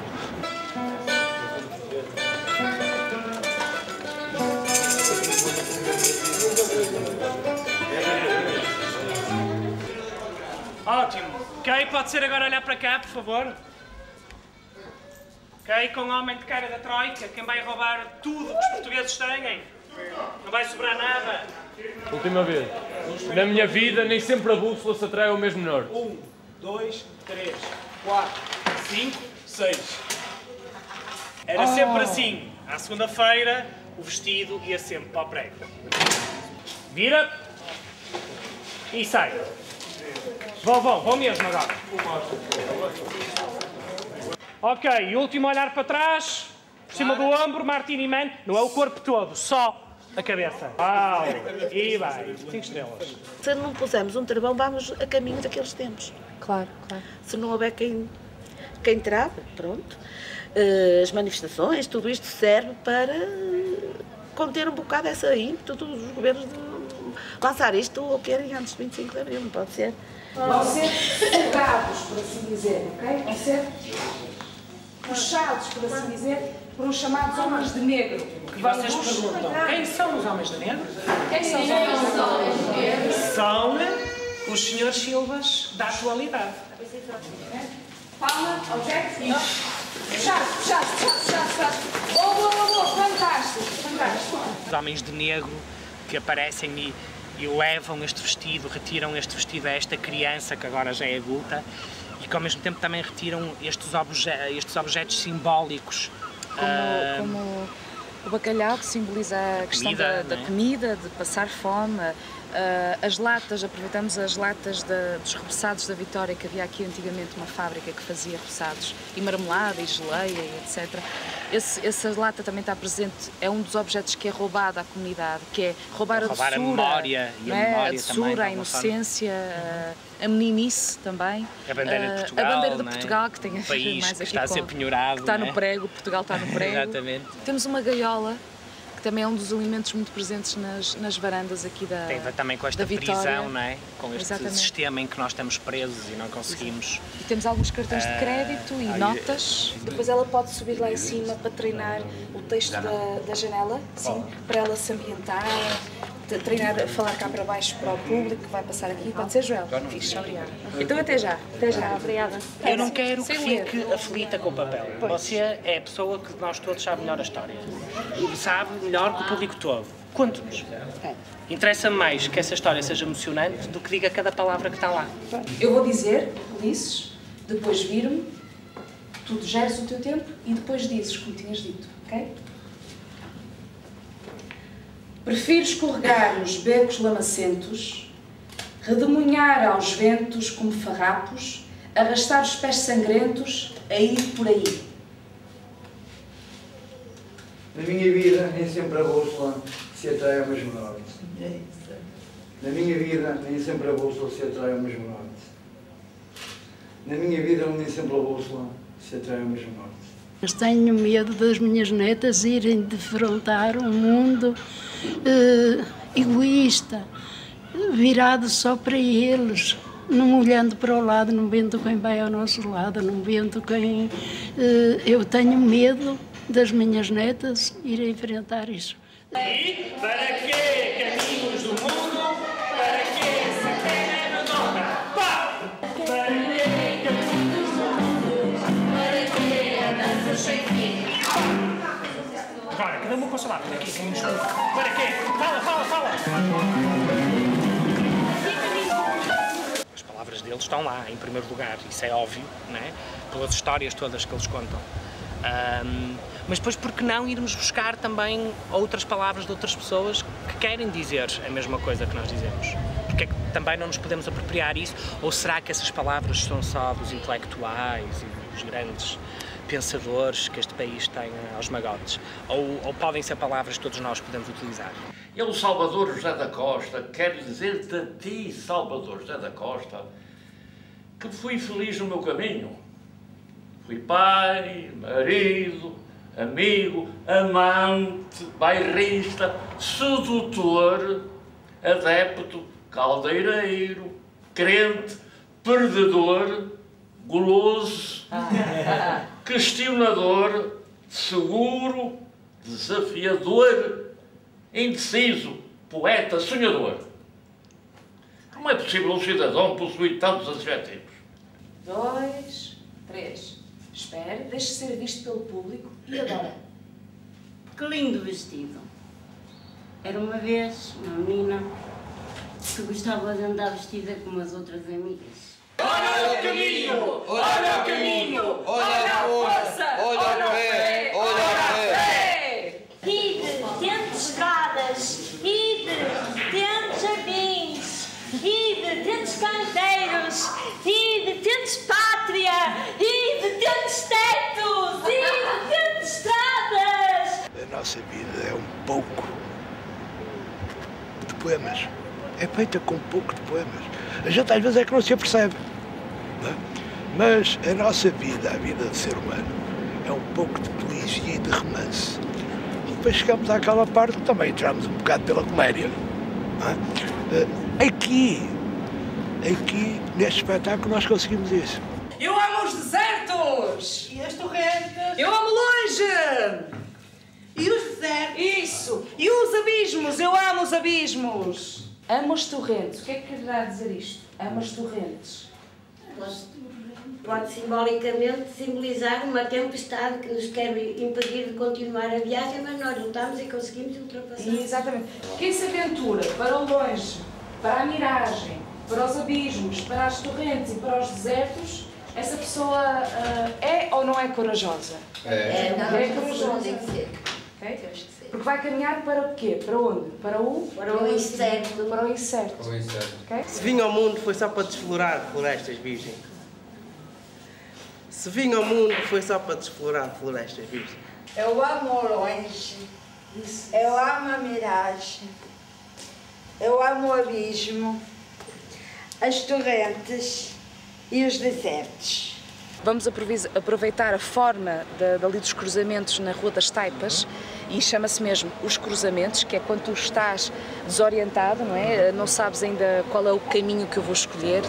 Ótimo. Ok, pode ser agora olhar para cá, por favor. Ok, com o homem de cara da troika, quem vai roubar tudo que os portugueses têm. Não vai sobrar nada. Última vez. Na minha vida, nem sempre a bússola se atrai ao mesmo norte. 1, 2, 3, 4, 5, 6. Era sempre assim. À segunda-feira, o vestido ia sempre para o prego. Vira. E sai. Vão mesmo agora. Ok, e último olhar para trás, por cima do ombro, Martini Man. Não é o corpo todo, só a cabeça. Uau! E vai. 5 estrelas. Se não pusermos um travão, vamos a caminho daqueles tempos. Claro, claro. Se não houver quem trave, pronto. As manifestações, tudo isto serve para conter um bocado essa ímpeto dos governos de lançar isto ou querem antes de 25 de abril, não pode ser. Vão ser fogados, por assim dizer, ok? Vão ser puxados, por assim dizer, por uns chamados homens de negro. E vocês perguntam, quem são os homens de negro? Quem são os homens de negro? São os senhores Silvas da atualidade. Palma, ok? Puxado. Boa, fantástico. Os homens de negro que aparecem e levam este vestido, retiram este vestido a esta criança que agora já é adulta e que ao mesmo tempo também retiram estes objetos simbólicos. Como o bacalhau, que simboliza a questão da comida, de passar fome. As latas, aproveitamos as latas dos repousados da Vitória, que havia aqui antigamente uma fábrica que fazia repousados e marmelada e geleia e etc. Essa lata também está presente, é um dos objetos que é roubado à comunidade, que é roubar a doçura, a memória e a memória, a doçura, também, a inocência, a meninice também. A bandeira de Portugal, a bandeira de Portugal, que tem a país mais que aqui está a ser penhorado. Que está no prego, Portugal está no prego. Exatamente. Temos uma gaiola, que também é um dos elementos muito presentes nas varandas aqui da Vitória. Tem também com esta prisão, não é? Com este sistema em que nós estamos presos e não conseguimos... E temos alguns cartões de crédito e notas. Depois ela pode subir lá em cima para treinar o texto da janela, sim, para ela se ambientar, treinar a falar cá para baixo para o público que vai passar aqui. Pode ser, Joel? Fixe, obrigada. Então até já. Obrigada. Eu não quero que fique aflita com o papel. Você é a pessoa que nós todos sabe melhor a história. E sabe melhor que o público todo. Conte-nos. Interessa-me mais que essa história seja emocionante do que diga cada palavra que está lá. Eu vou dizer, Ulisses, depois viro-me, tu geres o teu tempo e depois dizes como tinhas dito, ok? Prefiro escorregar nos becos lamacentos, redemoinhar aos ventos como farrapos, arrastar os pés sangrentos a ir por aí. Na minha vida, nem sempre a bússola se atrai ao mesmo norte. Na minha vida, nem sempre a bússola se atrai ao mesmo norte. Na minha vida, nem sempre a bússola se atrai ao mesmo norte. Mas tenho medo das minhas netas irem defrontar um mundo egoísta, virado só para eles, não olhando para o lado, não vendo quem vai ao nosso lado, não vendo quem... Eu tenho medo das minhas netas irem enfrentar isso. E para que caminhos do mundo? Para que essa terra nova? Pá! Para que caminhos do mundo? Para que a dança sem fim? Agora, cada um com a sua lado. Para que caminhos do mundo? Para quê? Fala! As palavras deles estão lá, em primeiro lugar, isso é óbvio, não é? Pelas histórias todas que eles contam. Mas depois, por que não irmos buscar também outras palavras de outras pessoas que querem dizer a mesma coisa que nós dizemos? Porque é que também não nos podemos apropriar isso? Ou será que essas palavras são só dos intelectuais e dos grandes pensadores que este país tem aos magotes? Ou podem ser palavras que todos nós podemos utilizar? Eu, Salvador José da Costa, quero dizer-te a ti, Salvador José da Costa, que fui feliz no meu caminho. Fui pai, marido, amigo, amante, bairrista, sedutor, adepto, caldeireiro, crente, perdedor, goloso, questionador, seguro, desafiador, indeciso, poeta, sonhador. Como é possível um cidadão possuir tantos adjetivos? 2, 3. Espere, deixe ser visto pelo público. E agora? Que lindo vestido. Era uma vez uma menina que gostava de andar vestida como as outras amigas. Olha o caminho! Olha o caminho! Olha a força! Olha a fé! Olha a fé! Ide, tente estradas, ide, tente jardins, ide, tente canteiros, ide, tente pátria, ide, tente tetos, ide, tente estradas. A nossa vida é um pouco de poemas. É feita com um pouco de poemas. A gente às vezes é que não se apercebe. Não é? Mas a nossa vida, a vida do ser humano, é um pouco de poesia e de romance. Depois chegamos àquela parte que também entramos um bocado pela comédia. Não é? Aqui, neste espetáculo, nós conseguimos isso. Eu amo os desertos! E as torrentes? Eu amo longe! E os desertos? Isso! E os abismos! Eu amo os abismos! Amo as torrentes. O que é que quererá dizer isto? Amo as torrentes. Pode simbolicamente simbolizar uma tempestade que nos quer impedir de continuar a viagem, mas nós lutamos e conseguimos ultrapassar. Exatamente. Quem se aventura para o longe, para a miragem, para os abismos, para as torrentes e para os desertos, essa pessoa é ou não é corajosa? É corajosa. Tem que ser. Okay? Porque vai caminhar para o quê? Para onde? Para o incerto. Para o incerto. Okay? Se vim ao mundo foi só para desflorar florestas virgens. Se vim ao mundo foi só para desflorar florestas virgens. Eu amo o longe. Eu amo a miragem. Eu amo o abismo, as torrentes e os desertos. Vamos aproveitar a forma dali dos cruzamentos na Rua das Taipas e chama-se mesmo os cruzamentos, que é quando tu estás desorientado, não é? Não sabes ainda qual é o caminho que eu vou escolher.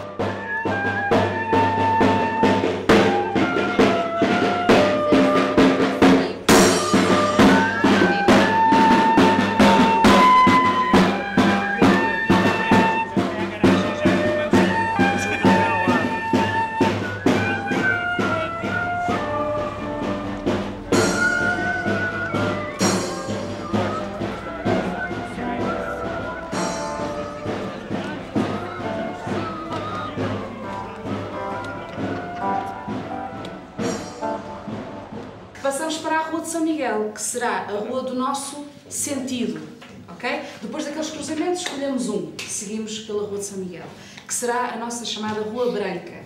Passamos para a Rua de São Miguel, que será a rua do nosso sentido, ok? ok? Depois daqueles cruzamentos escolhemos um, seguimos pela Rua de São Miguel, que será a nossa chamada Rua Branca.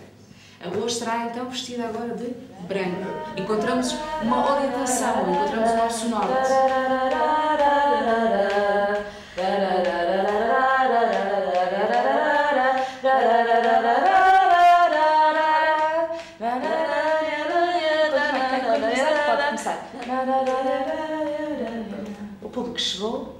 A rua estará então vestida agora de branco. Encontramos uma orientação, encontramos o nosso norte. Pode começar. O público chegou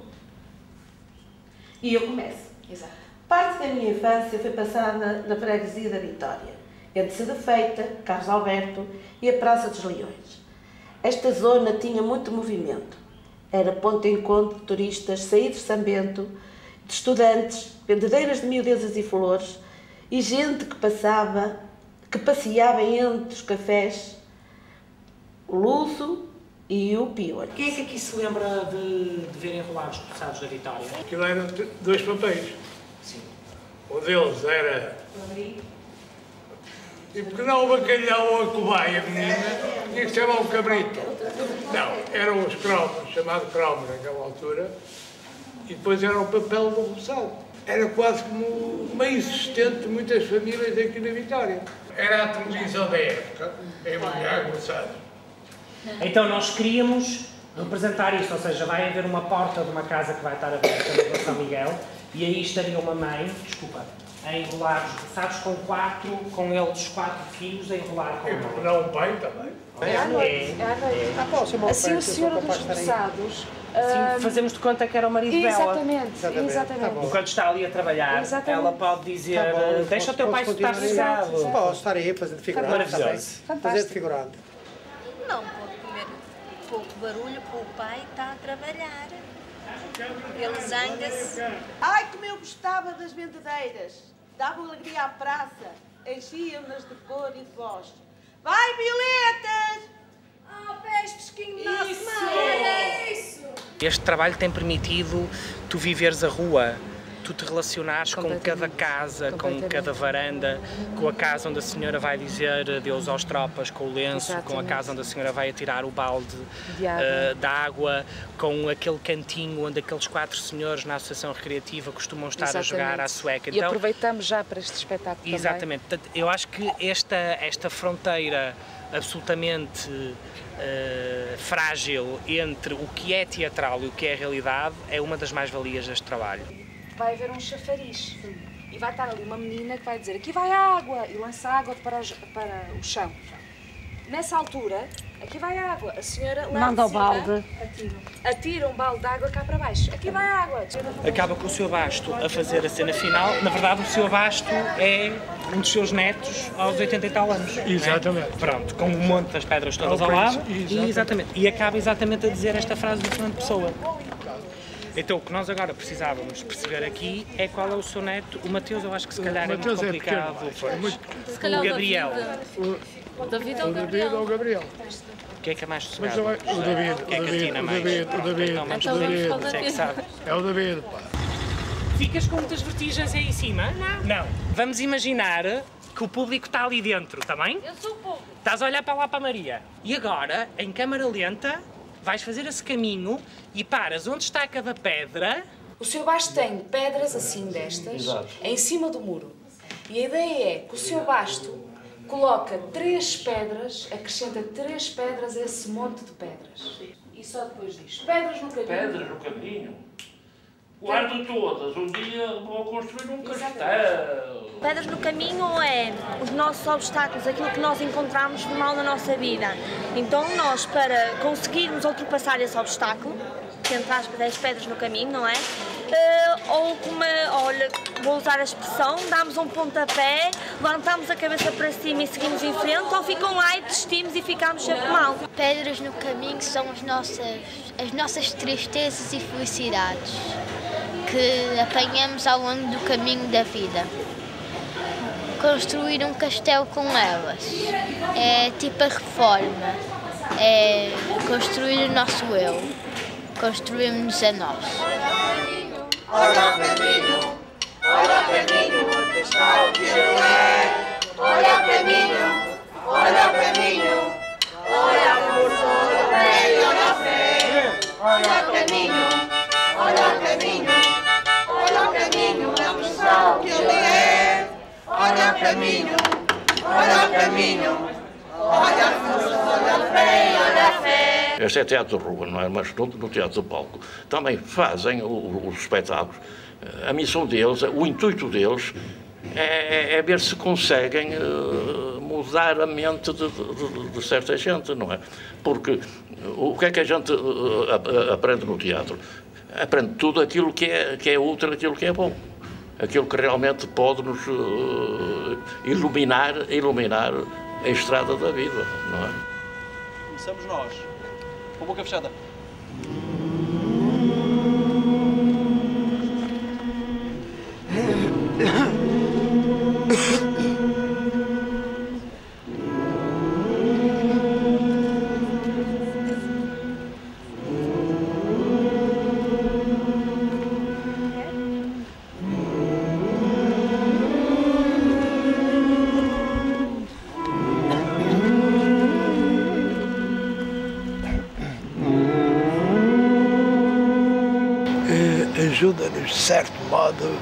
e eu começo. Exato. Parte da minha infância foi passada na freguesia da Vitória, entre Seda Feita, Carlos Alberto e a Praça dos Leões. Esta zona tinha muito movimento. Era ponto de encontro de turistas saídos de São Bento, de estudantes, vendedeiras de miudezas e flores e gente que passeava entre os cafés, o Luso e o Pior. Quem é que aqui se lembra de ver enrolados cruzados da Vitória? Aquilo eram dois papéis. Sim. Um deles era... E porque não o bacalhau ou a cobaia, menina, tinha que chamar um cabrito. Não, eram os cromos, chamado cromo naquela altura, e depois era o papel do roçado. Era quase como meio sustento de muitas famílias aqui na Vitória. Era a televisão da época, em molhar roçado. Então nós queríamos representar isto, ou seja, vai haver uma porta de uma casa que vai estar aberta na Rua São Miguel e aí estaria uma mãe, desculpa, a enrolar os roçados com eles 4 filhos a enrolar com a mãe. Não, um pai também. É à noite. Assim o senhor dos roçados... Sim, fazemos de conta que era o marido dela. Exatamente. Enquanto está ali a trabalhar, ela pode dizer, deixa o teu pai estar sossegado. Posso estar aí fazendo figurante. Maravilhoso. Fazendo figurante. Não pode comer pouco barulho, porque o pai está a trabalhar. Ele zanga-se. Ai, como eu gostava das vendedeiras. Davam alegria à praça. Enchiam-nas de cor e de voz. Vai, violetas! Pés fresquinho na Isso! Este trabalho tem permitido tu viveres a rua, tu te relacionares com cada casa, com cada varanda, com a casa onde a senhora vai dizer adeus aos tropas, com o lenço, com a casa onde a senhora vai atirar o balde de água, com aquele cantinho onde aqueles 4 senhores na associação recreativa costumam estar a jogar à sueca. E aproveitamos já para este espetáculo exatamente. Também. Portanto, eu acho que esta fronteira absolutamente frágil entre o que é teatral e o que é realidade é uma das mais-valias deste trabalho. Vai haver um chafariz e vai estar ali uma menina que vai dizer aqui vai água e lança água para o chão. Nessa altura, aqui vai água, a senhora lá manda o balde, atira um balde de água cá para baixo, aqui vai água. Acaba com o Sr. Basto a fazer a cena final. Na verdade, o Sr. Basto é um dos seus netos aos 80 e tal anos. Exatamente. Pronto, com um monte das pedras todas ao lado. E acaba exatamente a dizer esta frase do Fernando Pessoa. Então, o que nós agora precisávamos perceber aqui é qual é o seu neto. O Mateus, eu acho que se calhar é muito complicado. Se calhar o Gabriel. O David ou o Gabriel? O que é mais sossegado? O David. O David. É o David. Ficas com muitas vertigens aí em cima? Não. Vamos imaginar que o público está ali dentro, está bem? Eu sou o público. Estás a olhar para lá para a Maria. E agora, em câmara lenta, vais fazer esse caminho e paras onde está cada pedra. O Sr. Basto tem pedras assim destas, em cima do muro. E a ideia é que o Sr. Basto coloca 3 pedras, acrescenta 3 pedras a esse monte de pedras. E só depois diz, pedras no caminho. Pedras no caminho? Guardo todas, um dia vou construir um castelo. Pedras no caminho é os nossos obstáculos, aquilo que nós encontramos de mal na nossa vida. Então nós, para conseguirmos ultrapassar esse obstáculo, que entre aspas é as pedras no caminho, não é? Ou como, olha, vou usar a expressão, damos um pontapé, levantamos a cabeça para cima e seguimos em frente, ou ficam lá e desistimos e ficamos sempre mal. Pedras no caminho são as nossas tristezas e felicidades que apanhamos ao longo do caminho da vida. Construir um castelo com elas é tipo a reforma, é construir o nosso eu, construirmos a nós. Olha o caminho, onde está o que eu é. Olha o caminho, olha a força, olha o bem, olha a fé. Olha o caminho, caminho, olha o caminho, olha a força, olha a fé, olha a fé. Este é teatro de rua, não é? Mas no teatro de palco também fazem os espetáculos. A missão deles, o intuito deles é ver se conseguem mudar a mente de certa gente, não é? Porque o que é que a gente aprende no teatro? Aprende tudo aquilo que é útil, aquilo que é bom. Aquilo que realmente pode nos iluminar a estrada da vida, não é? Começamos nós, com a boca fechada. Ajuda-nos, de certo modo,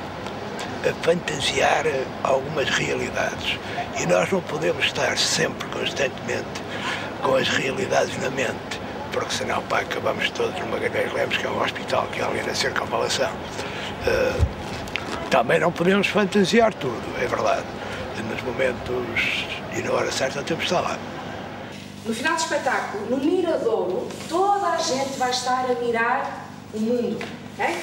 a fantasiar algumas realidades. E nós não podemos estar sempre, constantemente, com as realidades na mente, porque senão, pá, acabamos todos no Magalhães Lemos, que é um hospital que é ali na circunvalação. Também não podemos fantasiar tudo, é verdade. Nos momentos e na hora certa temos de estar lá. No final do espetáculo, no Miradouro, toda a gente vai estar a mirar o mundo, ok?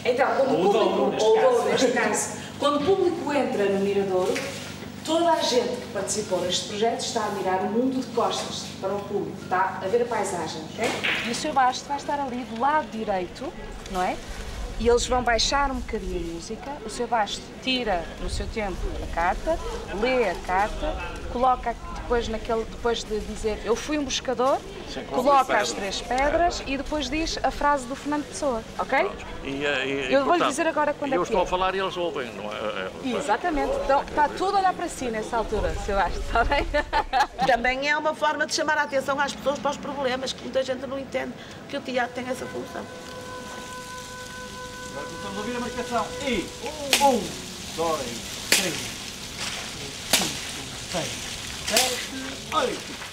Então, quando o público, ou o Douro neste caso, quando o público entra no Miradouro, toda a gente que participou neste projeto está a mirar o mundo de costas para o público, está a ver a paisagem, ok? E o Sr. Basto vai estar ali do lado direito, não é? E eles vão baixar um bocadinho a música, o Sr. Basto tira no seu tempo a carta, lê a carta, coloca depois de dizer eu fui um buscador, coloca as 3 pedras e depois diz a frase do Fernando Pessoa, ok? Eu vou-lhe dizer agora quando é que eu estou a falar e eles ouvem, não é? Exatamente, então está tudo a olhar para si nessa altura, Sr. Basto, está bem? Também é uma forma de chamar a atenção às pessoas para os problemas, que muita gente não entende que o teatro tem essa função. Agora começamos a ouvir a marcação. E 1, 2, 3, 4, 5, 6, 7, 8.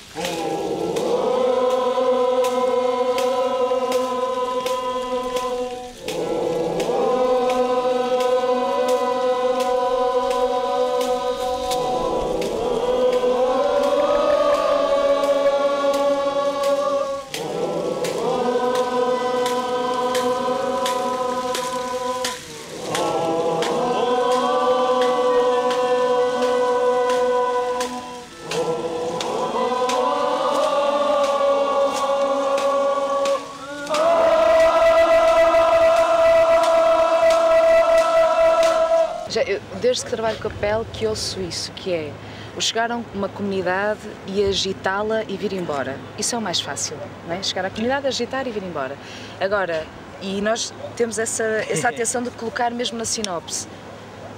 Desde que trabalho com a pele que ouço isso, que é o chegar a uma comunidade e agitá-la e vir embora. Isso é o mais fácil, não é? Chegar à comunidade, agitar e vir embora. Agora, e nós temos essa atenção de colocar mesmo na sinopse.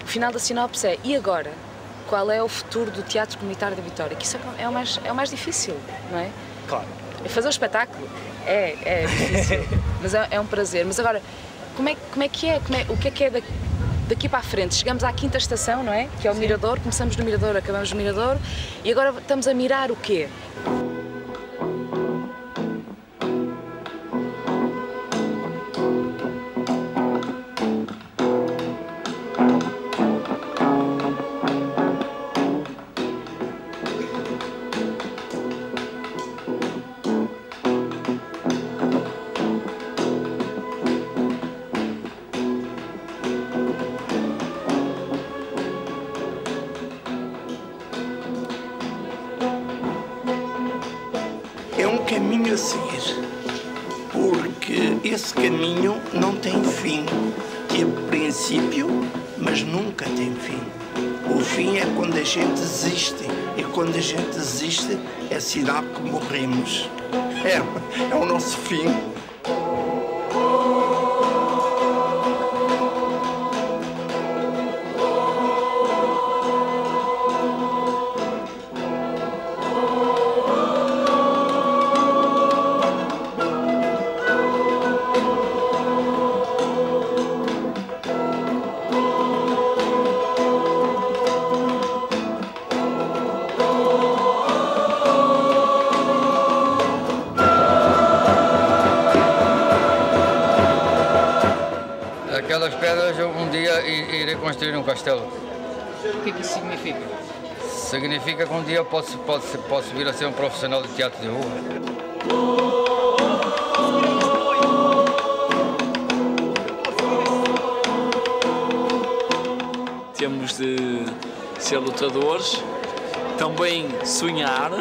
O final da sinopse é, e agora? Qual é o futuro do Teatro Comunitário da Vitória? Que isso é o mais difícil, não é? Claro. Fazer um espetáculo é difícil, mas é um prazer. Mas agora, como é que é? O que é daqui para a frente? Chegamos à 5ª estação, não é? Que é o Miradouro, começamos no Miradouro, acabamos no Miradouro e agora estamos a mirar o quê? É um caminho a seguir, porque esse caminho não tem fim. Tem princípio, mas nunca tem fim. O fim é quando a gente desiste, e quando a gente desiste é sinal que morremos. É o nosso fim. construir um castelo. O que é que isso significa? Significa que um dia posso vir a ser um profissional de teatro de rua. Temos de ser lutadores, também sonhar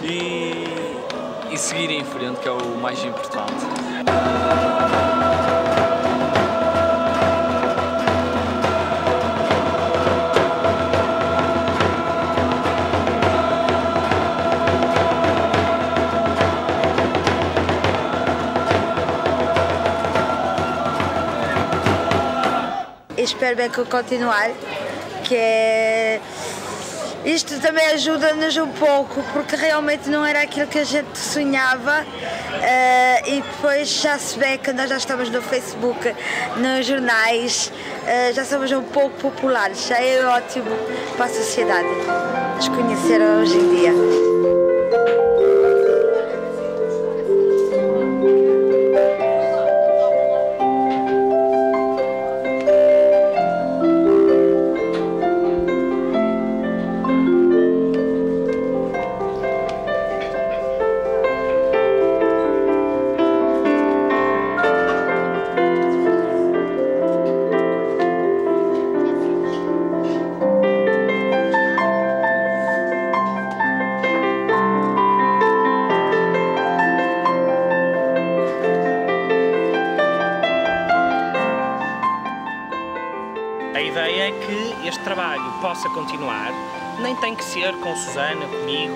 e seguir em frente, que é o mais importante. Espero bem que eu continuar, que é... Isto também ajuda-nos um pouco, porque realmente não era aquilo que a gente sonhava e depois já se vê que nós já estamos no Facebook, nos jornais, já somos um pouco populares, já é ótimo para a sociedade nos conhecer hoje em dia. A ideia é que este trabalho possa continuar, nem tem que ser com Susana, comigo,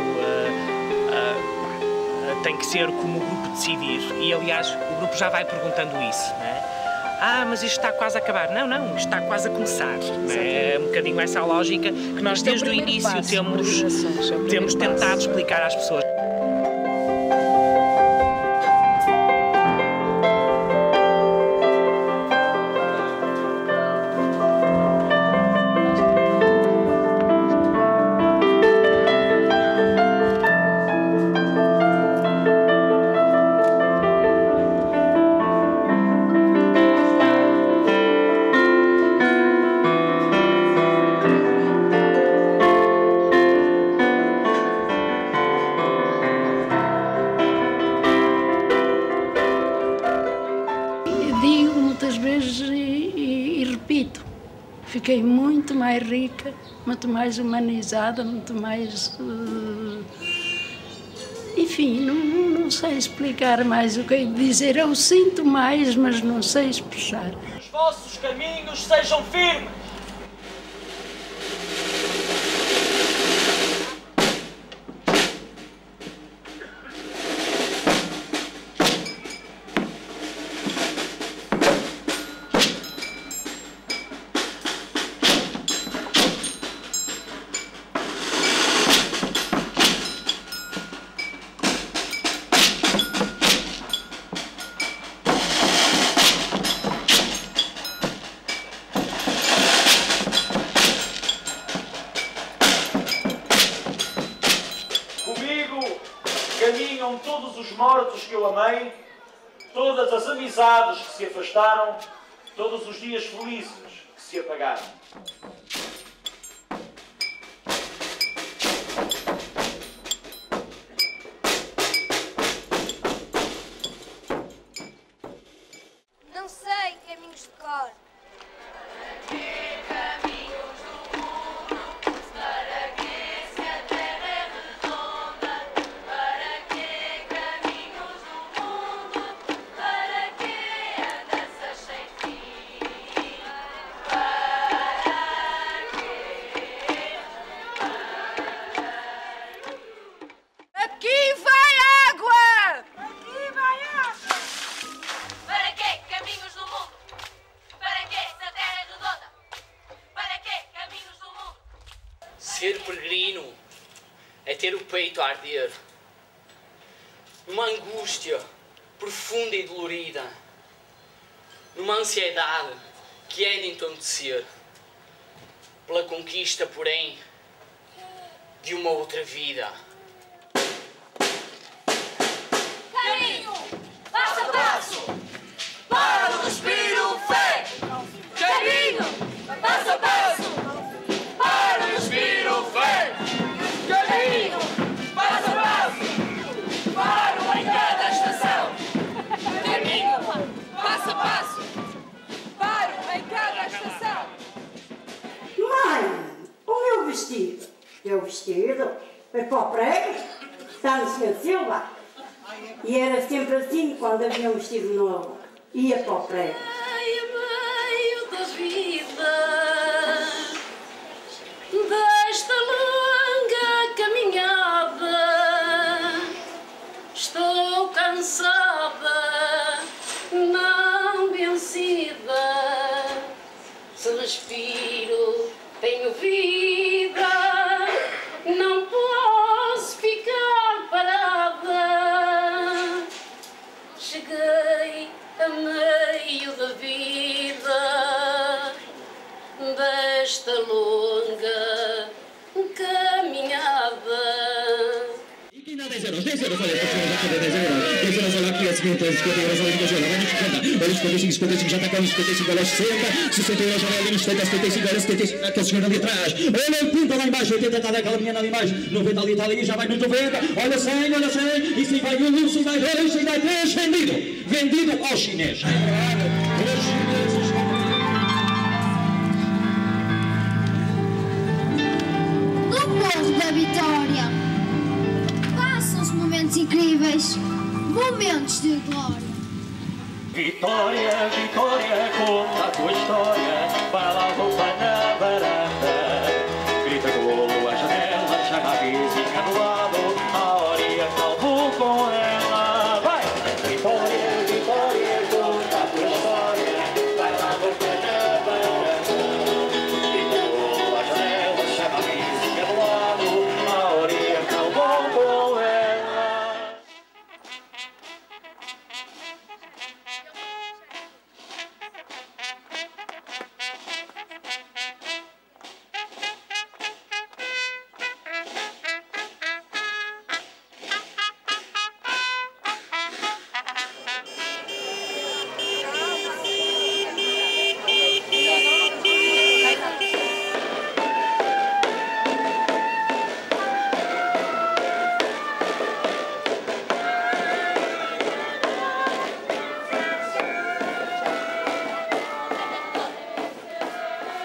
tem que ser como o grupo decidir. E aliás, o grupo já vai perguntando isso, não é? Ah, mas isto está quase a acabar. Não, não, isto está quase a começar. É um bocadinho essa a lógica que nós desde o início temos tentado explicar às pessoas. Digo muitas vezes e repito, fiquei muito mais rica, muito mais humanizada, muito mais... enfim, não sei explicar mais o que é dizer. Eu sinto mais, mas não sei expressar. Os vossos caminhos sejam firmes. Caminham todos os mortos que eu amei, todas as amizades que se afastaram, todos os dias felizes que se apagaram. Não sei caminhos de cor. Ser peregrino é ter o peito a arder, numa angústia profunda e dolorida, numa ansiedade que é de entontecer, pela conquista, porém, de uma outra vida. Caminho, passo a passo, para o respiro, fé. Caminho, vestido. E o vestido foi para o prego, está no Sr. Silva. E era sempre assim quando havia um vestido novo. Ia para o prego. Meio da vida, desta longa caminhada, estou cansada, não vencida. Se respiro, tenho vida, não posso ficar parada. Cheguei a meio da vida, desta longa caminhada. E quem dá 10 euros? 10 euros, olha, pode ser 10 euros. 10 euros, olha aqui, a seguinte, 50 euros, olha, 50 euros, olha, 50, olha, 55, 55, já está cá nos 55, olha, 60, 60 euros, olha, ali nos 70, 75, olha, 75, aquele senhor ali atrás, olha, 80 lá embaixo, 80 está daquela menina ali embaixo, 90 ali, está ali, já vai nos 90, olha 100, e se vai 1, se vai 2, se vai 3, vendido ao chinês. No Porto da Vitória passam-se momentos incríveis, momentos de glória. Vitória, Vitória, conta a tua história, vai lá roupa na varanda, grita golo à janela, chama a vizinha do lado, a Oriental vou com ela, vai! Vitória, Vitória, conta a tua história, vai lá roupa na varanda, grita golo à janela, chama a vizinha do lado, a Oriental vou com ela.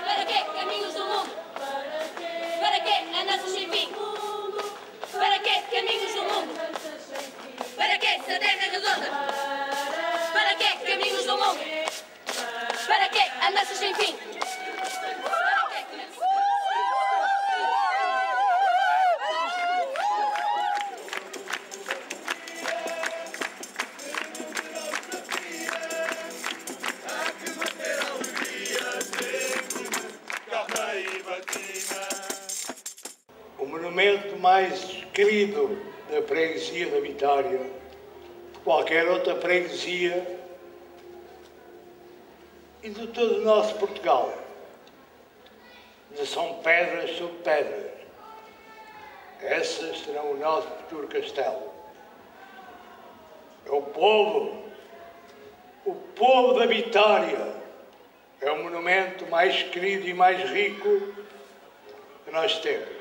Para quê caminhos do mundo? Para quê andanças sem fim? Para quê caminhos do mundo? Para quê se a terra é redonda? Para quê caminhos do mundo? Para quê andanças sem fim? O monumento mais querido da freguesia da Vitória, de qualquer outra freguesia e de todo o nosso Portugal. São pedras sobre pedras. Essas serão o nosso futuro castelo. É o povo da Vitória. É o monumento mais querido e mais rico que nós temos.